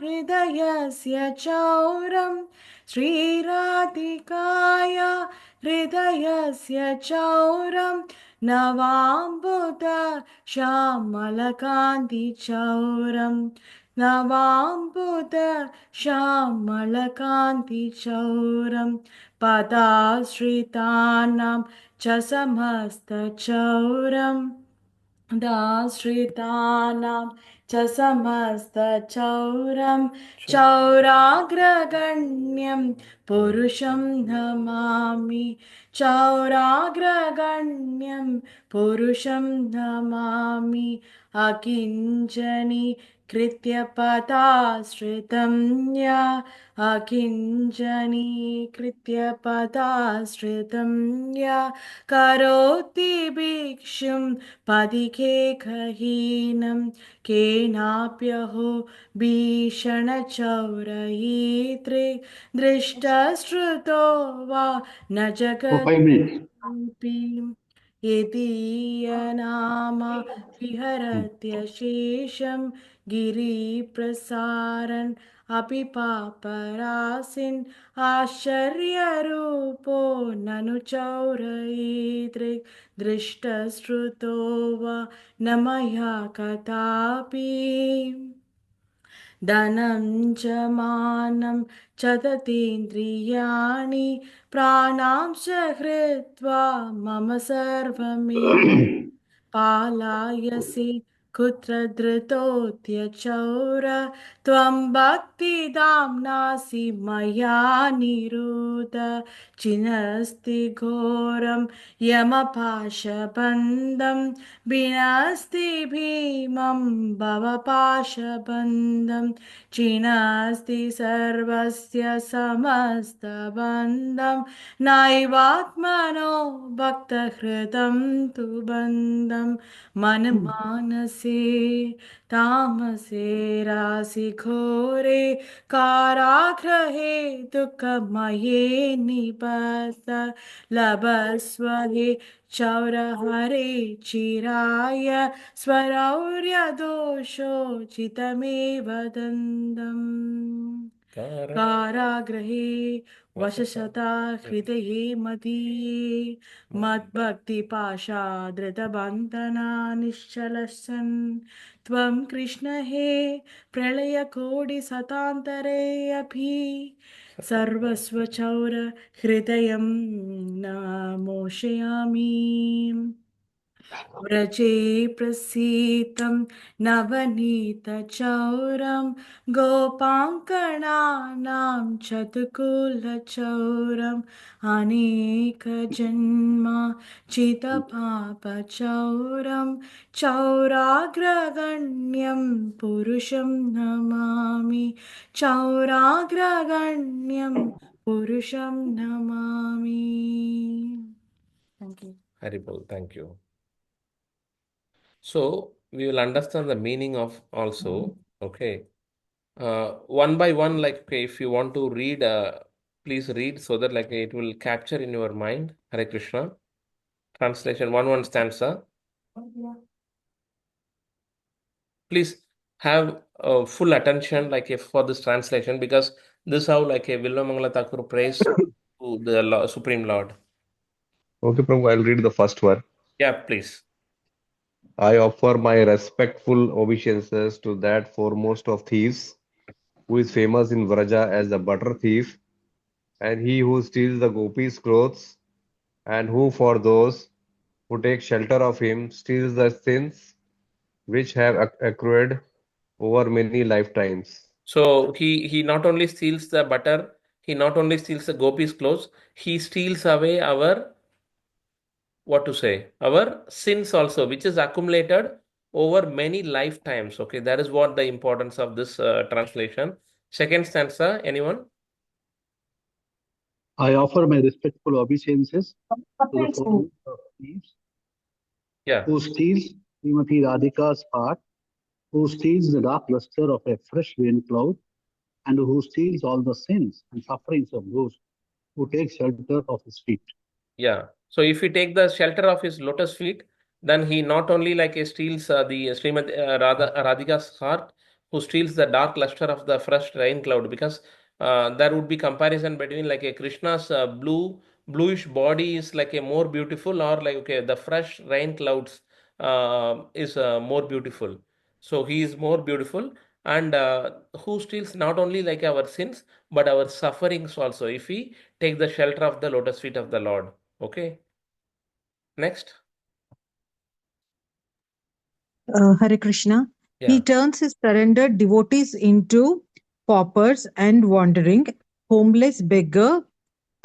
हृदयस्य चौरं श्रीराधिकाया हृदयस्य चौरं नवाम्बुद श्यामलकान्तिचौरं नवाम्बुद श्यामलकान्तिचौरं पदाश्रितानां च समस्तचौरम् दाश्रितानां च समस्तचौरं चौराग्रगण्यं पुरुषं नमामि चौराग्रगण्यं पुरुषं नमामि अकिञ्चनी कृत्य पदाश्रितं या अकिञ्चनीकृत्य पदाश्रितं या करोति भिक्षुं पदिकेकहीनं केनाप्यहो भीषणचौरयित्रे दृष्टश्रुतो वा न For 5 minutes. जगत्पि यदीयनाम विहरत्यशेषं गिरिप्रसारन् अपि पापरासिन् आश्चर्यरूपो ननु चौरयित्रे दृष्टश्रुतो वा न मया कदापि धनं च मानं च ततीन्द्रियाणि प्राणां च हृत्वा मम सर्वमेव पालायसि कुत्र धृतोऽत्यचौर त्वं भक्तिदाम्नासि मया निरुद चिनस्ति घोरं यमपाशबन्धं विनास्ति भीमं भवपाशबन्धं चिनास्ति सर्वस्य समस्तबन्धं नैवात्मनो भक्तहृदं तु बन्धं मनमानसे तामसे रासि घोरे कारागृहे दुःखमये निबद्ध लभस्व हि चौरहरे चिराय स्वरौर्यदोषोचितमेव दन्दम् कारागृहे वशशता हृदये मदीये मद्भक्तिपाशादृतबन्धना निश्चलसन् त्वं कृष्ण हे प्रलयकोटिशतान्तरे अपि सर्वस्वचौर हृदयं नमोषयामि व्रजे प्रसीतं नवनीतचौरं गोपाङ्कणानां चतुकुलचौरम् अनेकजन्म चितपापचौरं चौराग्रगण्यं पुरुषं नमामि चौराग्रगण्यं पुरुषं Namami. Thank you. Haribol, thank you. So we will understand the meaning of also. Okay. One by one, like okay, if you want to read, please read so that like it will capture in your mind. Hare Krishna. Translation one stanza. Please have full attention like if for this translation because this how like a Villamangala Thakur prays to the Supreme Lord. Okay, Prabhu, I'll read the first one. Yeah, please. I offer my respectful obeisances to that foremost of thieves, who is famous in Vraja as the butter thief, and he who steals the gopis' clothes, and who for those who take shelter of him steals the sins which have accrued over many lifetimes. So he not only steals the butter, he not only steals the gopis' clothes, he steals away our what to say, our sins also, which is accumulated over many lifetimes. Okay, that is what the importance of this translation. Second stanza, anyone? I offer my respectful obeisances to the foremost of thieves Yeah. who steals Srimati Radhika's heart, who steals the dark luster of a fresh rain cloud, and who steals all the sins and sufferings of those who take shelter of his feet. Yeah. So if we take the shelter of his lotus feet, then he not only like steals the Srimad Radhika's heart, who steals the dark luster of the fresh rain cloud, because there would be comparison between like a Krishna's bluish body is like a more beautiful, or like okay the fresh rain clouds is more beautiful. So he is more beautiful, and who steals not only like our sins but our sufferings also. If we take the shelter of the lotus feet of the Lord. Okay. Next. Hare Krishna. He Yeah. turns his surrendered devotees into paupers and wandering, homeless beggar.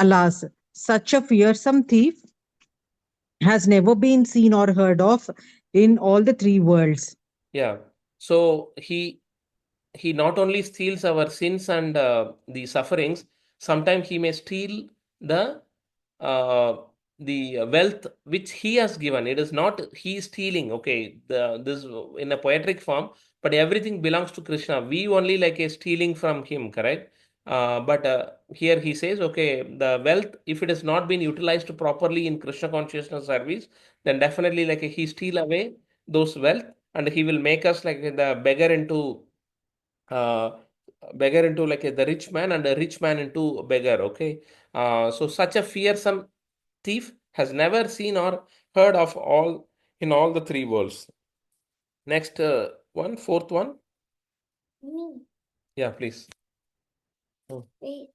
Alas, such a fearsome thief has never been seen or heard of in all the three worlds. Yeah. So he not only steals our sins and the sufferings, sometimes he may steal the uh, the wealth which he has given. It is not he stealing. Okay, this in a poetic form, but everything belongs to Krishna. We only like a stealing from him, correct? But here he says, okay, the wealth, if it has not been utilized properly in Krishna consciousness service, then definitely like he steal away those wealth, and he will make us like the uh, beggar into like the rich man, and a rich man into a beggar. Okay, so such a fearsome thief has never seen or heard of all in all the three worlds. Next fourth one. Me. Yeah, please. Wait.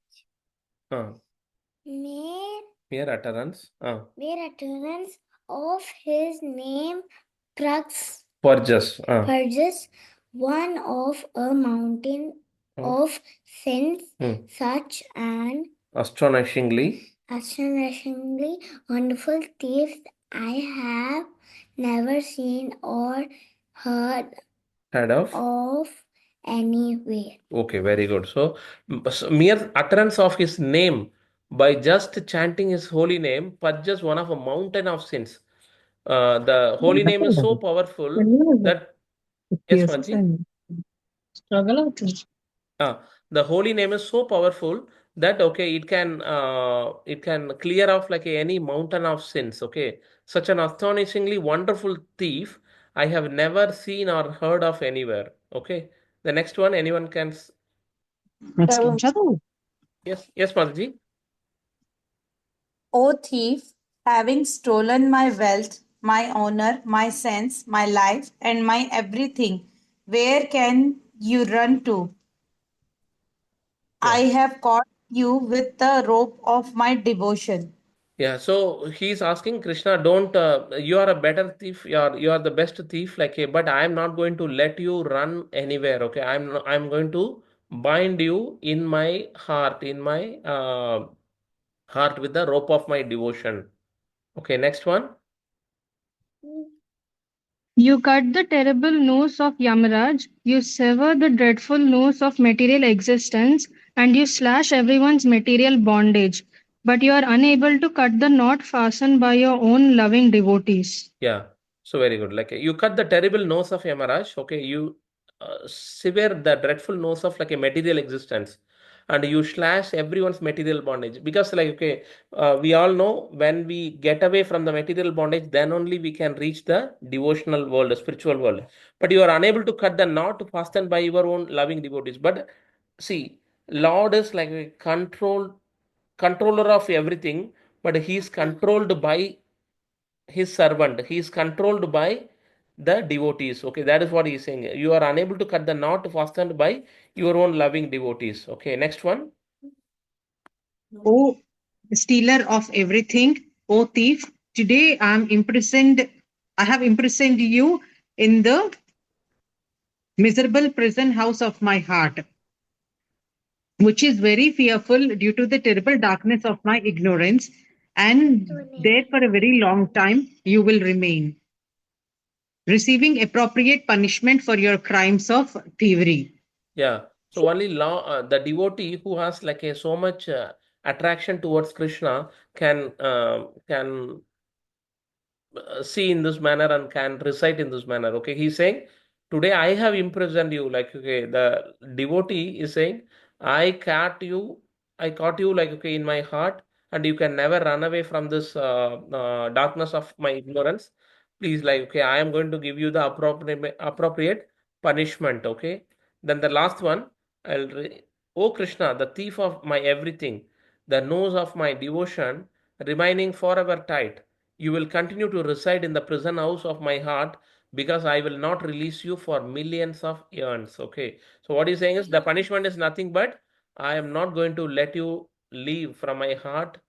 Uh, mere utterance Mere utterance of his name purges one of a mountain of sins, such an astonishingly wonderful thieves I have never seen or heard of anywhere. Okay, very good. So, mere utterance of his name by just chanting his holy name purges one of a mountain of sins. The holy name is so powerful that, yes, Manji? Ah, the holy name is so powerful that okay, it can clear off like any mountain of sins. Okay, such an astonishingly wonderful thief I have never seen or heard of anywhere. Okay, the next one, anyone can. Next one, Chadu. Yes, yes, Manji. O thief, having stolen my wealth, my honor, my sense, my life, and my everything, where can you run to? I have caught you with the rope of my devotion. Yeah, so he's asking Krishna, don't you are a better thief, you are the best thief, like but I am not going to let you run anywhere. Okay, I'm going to bind you in my heart, in my heart with the rope of my devotion. Okay, next one. You cut the terrible noose of Yamaraj, you sever the dreadful noose of material existence, and you slash everyone's material bondage. But you are unable to cut the knot fastened by your own loving devotees. Yeah, so very good. Like you cut the terrible nose of Yamaraj. Okay, you sever the dreadful nose of like a material existence, and you slash everyone's material bondage. Because like okay, we all know when we get away from the material bondage, then only we can reach the devotional world, the spiritual world. But you are unable to cut the knot fastened by your own loving devotees. But see, Lord is like a controller of everything, but he is controlled by his servant. He is controlled by the devotees. Okay, that is what he is saying. You are unable to cut the knot fastened by your own loving devotees. Okay, next one. O stealer of everything, O thief, today I have imprisoned you in the miserable prison house of my heart, which is very fearful due to the terrible darkness of my ignorance, and there for a very long time you will remain, receiving appropriate punishment for your crimes of thievery. Yeah. So only the devotee who has like a so much attraction towards Krishna can see in this manner and can recite in this manner. Okay, he's saying, today I have imprisoned you. Like, okay, the devotee is saying, I caught you, like, okay, in my heart, and you can never run away from this darkness of my ignorance. Please, like, okay, I am going to give you the appropriate punishment. Okay, then the last one, oh Krishna, the thief of my everything, the nose of my devotion, remaining forever tight, you will continue to reside in the prison house of my heart because I will not release you for millions of years. Okay. So what he's saying is the punishment is nothing but I am not going to let you leave from my heart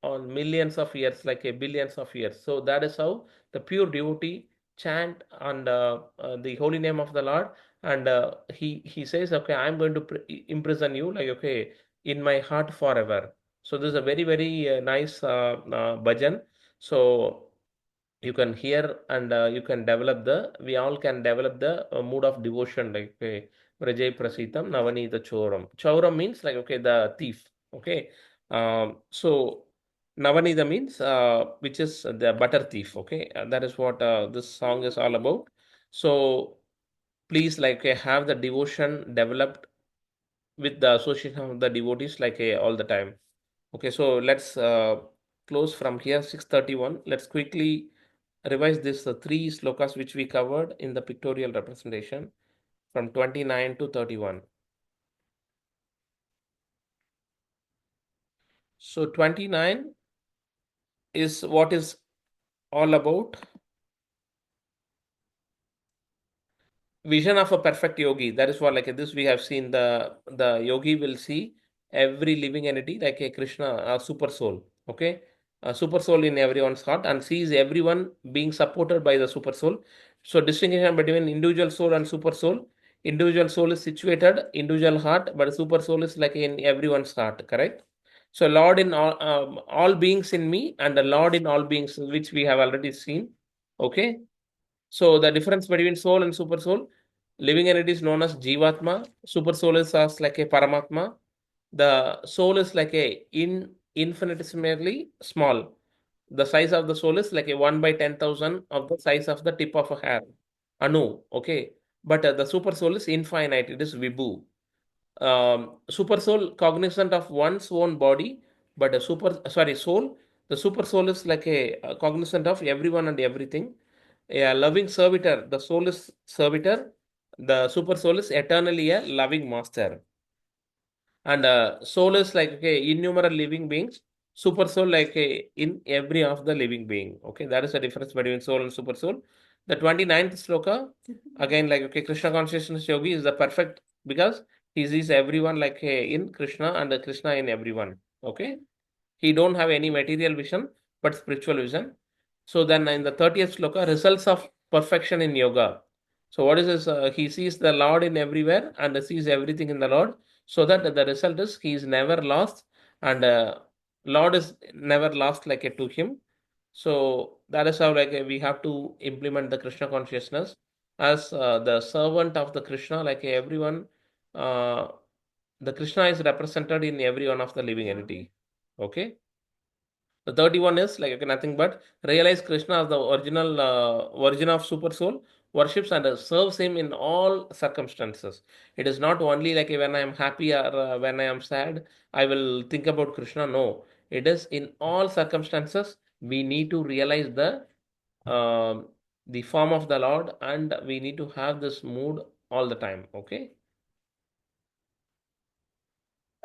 on millions of years, like a billions of years. So that is how the pure devotee chant on the holy name of the Lord, and he says, okay, I'm going to imprison you, like okay, in my heart forever. So this is a very very nice bhajan. So you can hear and you can develop we all can develop the mood of devotion, like okay, Vrajay Prasitam Navanita Choram. Choram means like okay, the thief. Okay. So Navanita means which is the butter thief. Okay. That is what this song is all about. So please like have the devotion developed with the association of the devotees like all the time. Okay, so let's close from here 631. Let's quickly revise this three slokas which we covered in the pictorial representation from 29 to 31. So 29 is what is all about vision of a perfect yogi. That is what like this we have seen the yogi will see every living entity like a Krishna, a super soul. Okay, a super soul in everyone's heart and sees everyone being supported by the super soul. So distinction between individual soul and super soul. Individual soul is situated, individual heart, but super soul is like in everyone's heart, correct? So Lord in all beings in me and the Lord in all beings, which we have already seen. Okay. So the difference between soul and super soul, living entity is known as Jivatma. Super soul is as like a Paramatma. The soul is like a infinitesimally small. The size of the soul is like a 1 by 10,000 of the size of the tip of a hair. Anu, okay. But the super soul is infinite. It is Vibhu. Super soul cognizant of one's own body, but a soul. The super soul is like a cognizant of everyone and everything. A loving servitor. The soul is servitor. The super soul is eternally a loving master. And soul is like innumerable living beings. Super soul like in every of the living being. Okay, that is the difference between soul and super soul. The 29th sloka, again, like Krishna consciousness yogi is the perfect because he sees everyone like in Krishna and Krishna in everyone. Okay, he don't have any material vision but spiritual vision. So then in the 30th sloka, results of perfection in yoga. So what is this? He sees the Lord in everywhere and sees everything in the Lord, so that the result is he is never lost, and Lord is never lost like to him. So that is how like we have to implement the Krishna consciousness as the servant of the Krishna, like everyone. Uh, the Krishna is represented in every one of the living entity. Okay. The 31 is like nothing but realize Krishna as the original origin of super soul, worships and serves him in all circumstances. It is not only like when I am happy or when I am sad, I will think about Krishna. No, it is in all circumstances. We need to realize um the form of the Lord, and we need to have this mood all the time. Okay.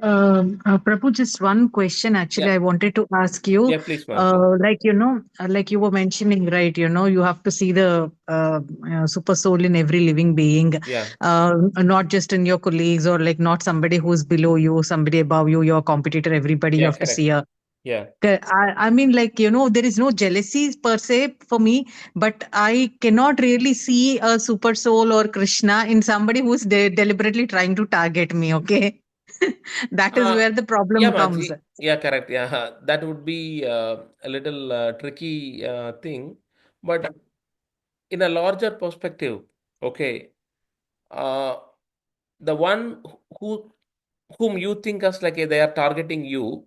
Prabhu, just one question actually Yeah. I wanted to ask you. Yeah. Please, Manji. Like you were mentioning, right? You have to see the super soul in every living being, Yeah. not just in your colleagues or like not somebody who's below you, somebody above you, your competitor, everybody you Yeah. have to see Correct. a Yeah. I mean, like, there is no jealousy per se for me, but I cannot really see a super soul or Krishna in somebody who's deliberately trying to target me. Okay. That is Uh, where the yeah, problem comes. Manji. Yeah, correct. Yeah, that would be a little tricky thing. But in a larger perspective, okay, uh, the one who whom you think as like they are targeting you,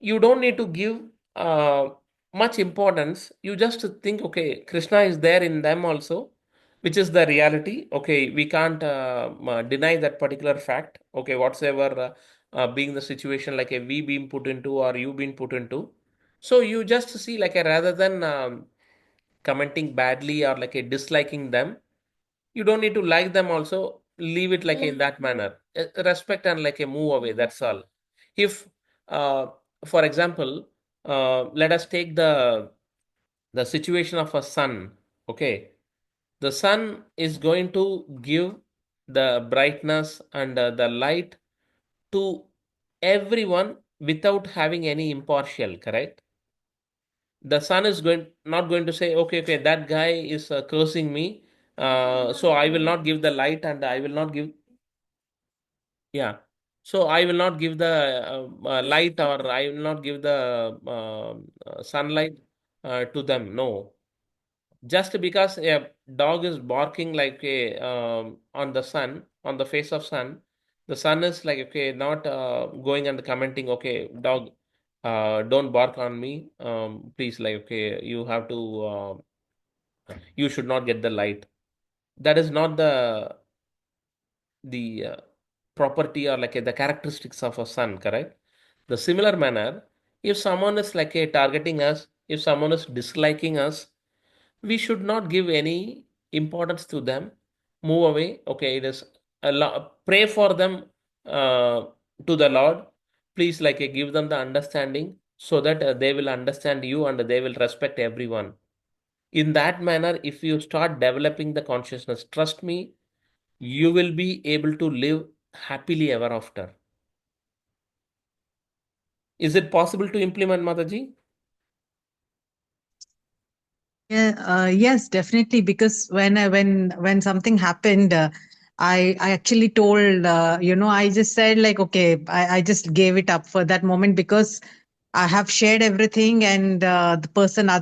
you don't need to give uh, much importance. You just think, okay, Krishna is there in them also, which is the reality. Okay, we can't deny that particular fact. Okay, whatsoever being the situation, like a we being put into or you being put into. So you just see like a rather than commenting badly or like a disliking them, you don't need to like them also. Leave it like in that manner. Respect and like a move away. That's all. If, uh, for example, let us take the situation of a sun. Okay, the sun is going to give the brightness and the light to everyone without having any impartial. Correct. The sun is going not going to say, okay, that guy is cursing me, so I will not give the light and I will not give. Yeah. So I will not give the light, or I will not give the sunlight to them. No. Just because a dog is barking like a on the sun, on the face of sun, the sun is like, okay, not going and commenting, okay, dog, don't bark on me. Please, like, okay, you have to, you should not get the light. That is not the property or like the characteristics of a sun, correct? The similar manner, if someone is like a targeting us, if someone is disliking us, we should not give any importance to them. Move away. Okay, it is pray for them to the Lord. Please, like give them the understanding so that they will understand you and they will respect everyone. In that manner, if you start developing the consciousness, trust me, you will be able to live happily ever after. Is it possible to implement, Mataji? Yes, definitely. Because when something happened, I actually told I just said like, okay, I just gave it up for that moment because I have shared everything, and other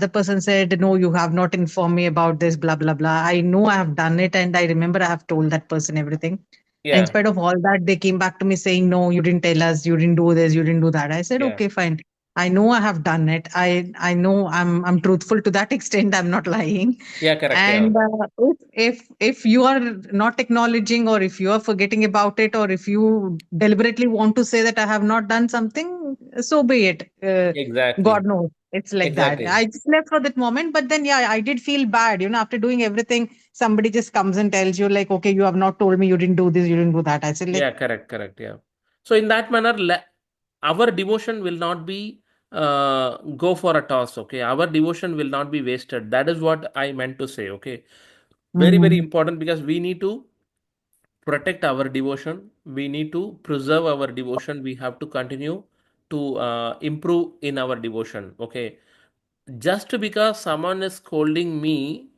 person said, no, you have not informed me about this, blah blah blah. I know I have done it, and I remember I have told that person everything. And in Yeah, spite of all that, they came back to me saying, no, you didn't tell us, you didn't do this, you didn't do that. I said, yeah, okay, fine. I know I have done it. I know I'm truthful to that extent. I'm not lying. yeah, correct. Yeah, And if you are not acknowledging, or if you are forgetting about it, or if you deliberately want to say that I have not done something, so be it. God exactly, knows it's like that. exactly. I just left for that moment, but then yeah, I did feel bad. After doing everything, somebody just comes and tells you like, okay, you have not told me, you didn't do this, you didn't do that. I said like, Yeah, correct, correct. Yeah. So in that manner, our devotion will not be go for a toss. Okay, our devotion will not be wasted. That is what I meant to say. Okay, very very mm, important because we need to protect our devotion. We need to preserve our devotion. We have to continue to improve in our devotion. Okay, just because someone is scolding me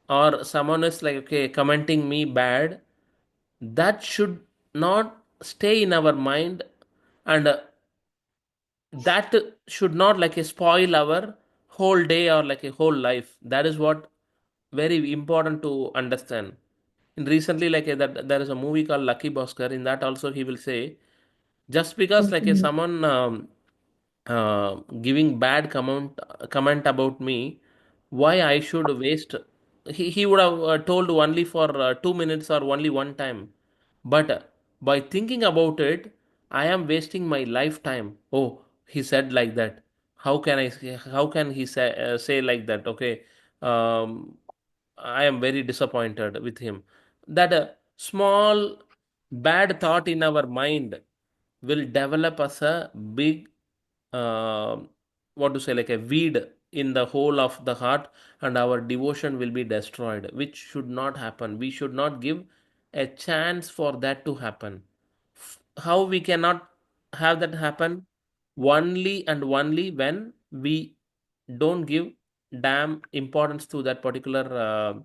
or someone is like okay commenting me bad, that should not stay in our mind, and that should not like spoil our whole day or like a whole life. That is what very important to understand. In recently like that there is a movie called Lucky Bhaskar. In that also he will say, just because like a okay. someone giving bad comment about me, why I should waste. He would have told only for 2 minutes or only one time, but by thinking about it, I am wasting my lifetime. Oh, he said like that. How can he say like that? Okay, um, I am very disappointed with him. That a small bad thought in our mind will develop as a big, uh, what to say, like a weed in the whole of the heart, and our devotion will be destroyed, which should not happen. We should not give a chance for that to happen. How we cannot have that happen? Only and only when we don't give damn importance to that particular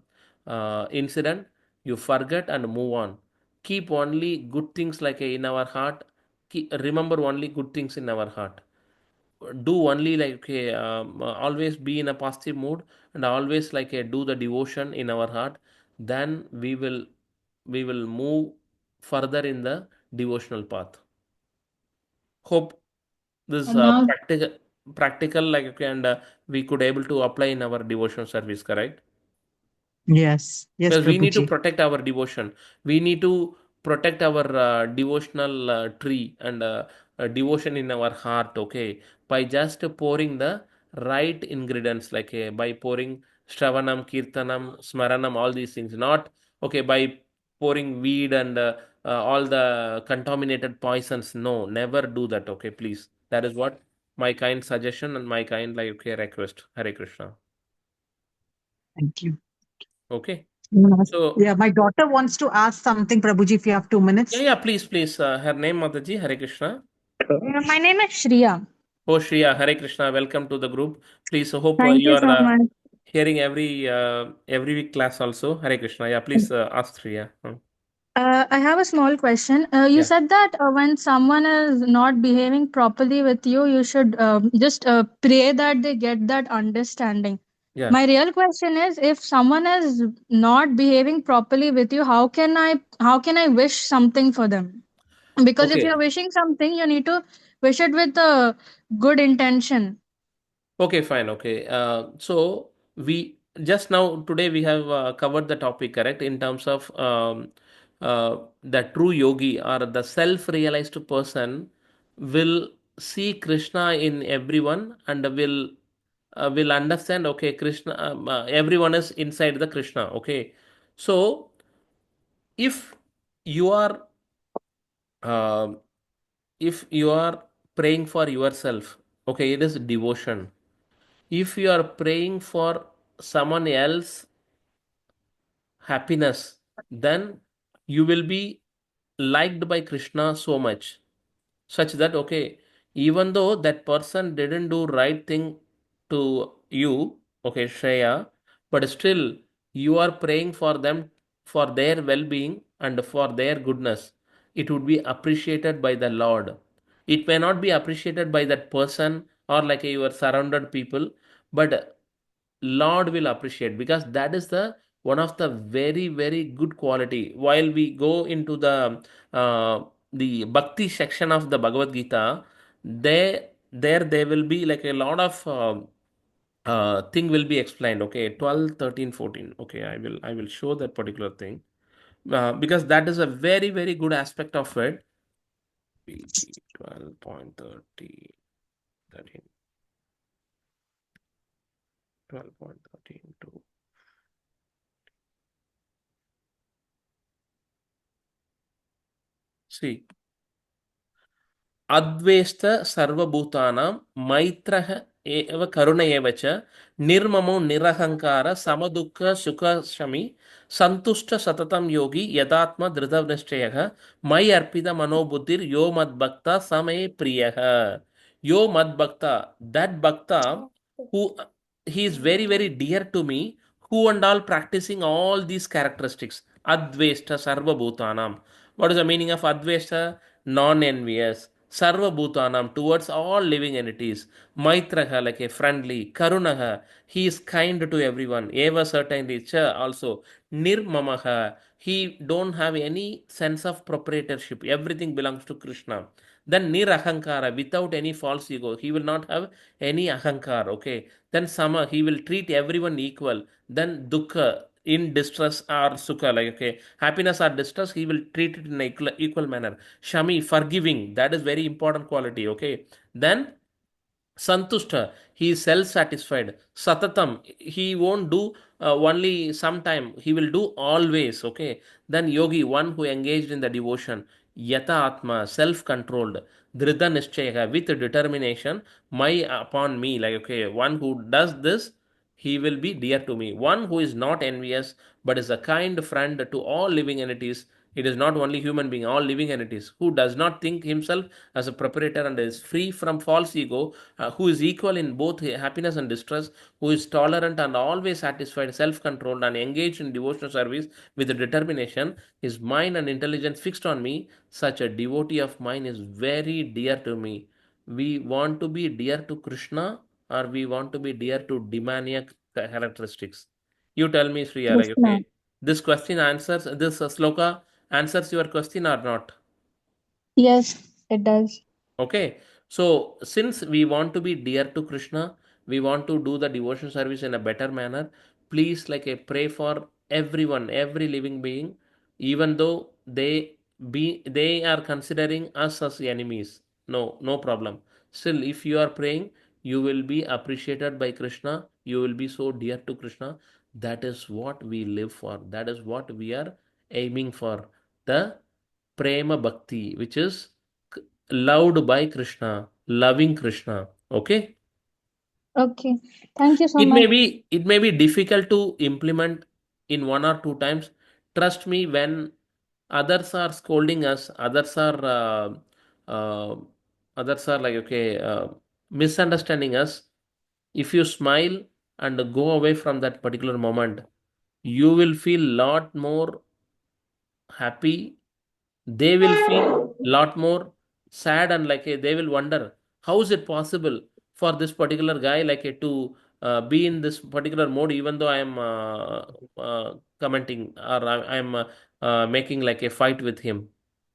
incident. You forget and move on. Keep only good things like in our heart. Remember only good things in our heart. Do only like okay, always be in a positive mood, and always like do the devotion in our heart. Then we will move further in the devotional path. Hope this And now, practical like okay, and we could able to apply in our devotional service, correct? Yes, yes, Because we need to Prabhuji. protect our devotion. We need to protect our devotional tree and devotion in our heart, okay, by just pouring the right ingredients, like by pouring Shravanam, Kirtanam, Smaranam, all these things, not okay by pouring weed and all the contaminated poisons. No, never do that, okay, please. That is what my kind suggestion and my kind like okay request. Hare Krishna. Thank you. Okay, Yes. so Yeah, my daughter wants to ask something, Prabhuji, if you have 2 minutes. yeah, please, please. Her name, Mataji, Hare Krishna. my name is Shriya. Oh, Shriya, Hare Krishna. Welcome to the group. Please, hope Thank you you are so much. hearing every week class also. Hare Krishna. Yeah, please ask Shriya. I have a small question. You Yeah, said that when someone is not behaving properly with you, you should just pray that they get that understanding. yeah. My real question is, if someone is not behaving properly with you, how can I wish something for them? Because if Okay. you're wishing something, you need to wish it with a good intention. Okay, fine. Okay. So we just now today we have covered the topic, correct, in terms of the true yogi or the self-realized person will see Krishna in everyone and will understand. Okay, Krishna. Everyone is inside the Krishna. Okay. So if you are um if you are praying for yourself, okay, it is devotion. If you are praying for someone else happiness, then you will be liked by Krishna so much, such that okay, even though that person didn't do right thing to you, okay, Shreya, but still you are praying for them, for their well-being and for their goodness, it would be appreciated by the Lord. It may not be appreciated by that person or like your surrounded people, but Lord will appreciate, because that is the one of the very very good quality. While we go into uh, the bhakti section of the Bhagavad Gita, there will be like a lot of thing will be explained. Okay, 12, 13, 14. Okay, I will show that particular thing, because that is a very very good aspect of it. PT 12.30, 13, 12.13 to see. अद्वेष्ट सर्वभूतानां मैत्रः एव करुण एव च निर्ममो निरहङ्कार समदुःख सुखशमी सन्तुष्ट सततं योगी यदात्मा दृढनिश्चयः मयि अर्पित मनोबुद्धिर् यो मद्भक्ता स मे प्रियः. Yo madbhakta, that bhakta who he is very very dear to me, who and all practicing all these characteristics. Advesta sarva bhutanam. What is the meaning of advesta? Non-envious. Sarva bhutanam, towards all living entities. Maitraha, like a friendly. Karunaha, he is kind to everyone. Eva, certainly. Cha, also. Nirmamaha, he don't have any sense of proprietorship. Everything belongs to Krishna. Then nirahankara, without any false ego, he will not have any ahankar. Okay, then sama, he will treat everyone equal. Then dukkha, in distress or sukha, like okay, happiness or distress, he will treat it in equal manner. Shami, forgiving, that is very important quality. Okay, then Santushta, he is self-satisfied. Satatam, he won't do only sometime, he will do always. Okay. Then Yogi, one who engaged in the devotion. Yata Atma, self-controlled. Dhrida Nishchaya, with determination. My upon me, like okay, one who does this, he will be dear to me. One who is not envious, but is a kind friend to all living entities. It is not only human being, all living entities, who does not think himself as a proprietor and is free from false ego, who is equal in both happiness and distress, who is tolerant and always satisfied, self-controlled and engaged in devotional service with determination, his mind and intelligence fixed on me. Such a devotee of mine is very dear to me. We want to be dear to Krishna, or we want to be dear to demoniac characteristics? You tell me, Sriya, like, Krishna. okay, this question answers, this sloka answers your question or not? Yes, it does. Okay, so since we want to be dear to Krishna, we want to do the devotion service in a better manner. Please, like, pray for everyone, every living being, even though they are considering us as enemies. No, no problem. Still, if you are praying, you will be appreciated by Krishna. You will be so dear to Krishna. That is what we live for. That is what we are aiming for. The prema bhakti, which is loved by Krishna, loving Krishna. Okay. Okay. Thank you so It much. may be difficult to implement in one or two times. Trust me, when others are scolding us, uh, others are like okay, misunderstanding us. If you smile and go away from that particular moment, you will feel lot more happy. They will feel lot more sad, and like they will wonder how is it possible for this particular guy like to be in this particular mode, even though I am commenting, or I am making like a fight with him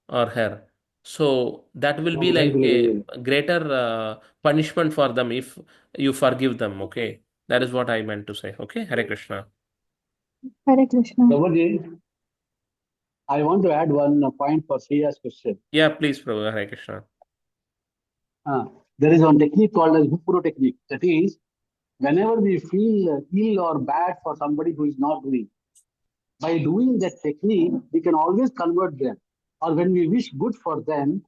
or her. So that will be like a greater punishment for them if you forgive them. Okay, that is what I meant to say. Okay, Hare Krishna. Hare Krishna. Prabhuji, I want to add one point for Sriya's question. Yeah, please, Prabhu. Hare Krishna. There is one technique called as Hupuro technique. That is, whenever we feel ill or bad for somebody who is not doing, by doing that technique, we can always convert them. Or when we wish good for them,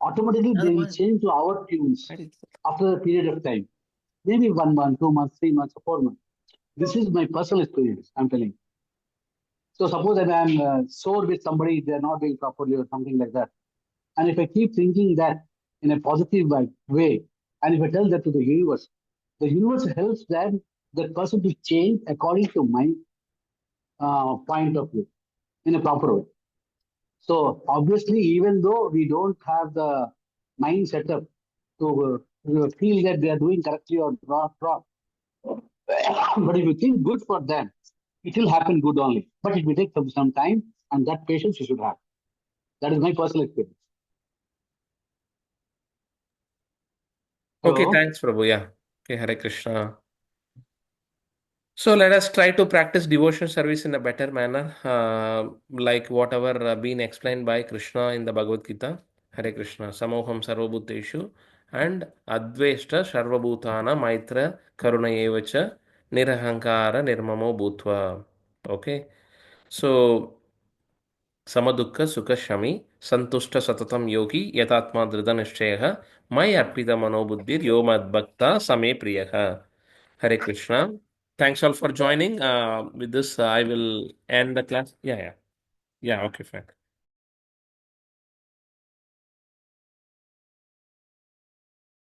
automatically they will change to our tunes after a period of time. Maybe 1 month, 2 months, 3 months, or 4 months. This is my personal experience, I'm telling. So suppose that I'm sore with somebody, they're not doing properly or something like that. And if I keep thinking that in a positive way, and if I tell that to the universe helps them that person to change according to my point of view in a proper way. So obviously, even though we don't have the mind setup to feel that they are doing correctly or wrong, but if you think good for them, it will happen good only. But it will take some time, and that patience you should have. That is my personal experience. Okay, Hello. thanks, Prabhu. Yeah. Okay, Hare Krishna. So let us try to practice devotion service in a better manner, like whatever been explained by Krishna in the Bhagavad Gita. Hare Krishna. Samoham sarvabhuteshu and adveshta sarvabhutana maitra karuna evacha nirahankara nirmamo bhutva. Okay. So समदुःख सुख शमि संतुष्ट सततम योगी यतात्मा दृढ़ निश्चयः मयि अर्पित मनोबुद्धिर् यो मद्भक्ता समे प्रियः. Hare Krishna. Thanks all for joining. With this, I will end the class. Yeah, yeah. Yeah, okay, fine.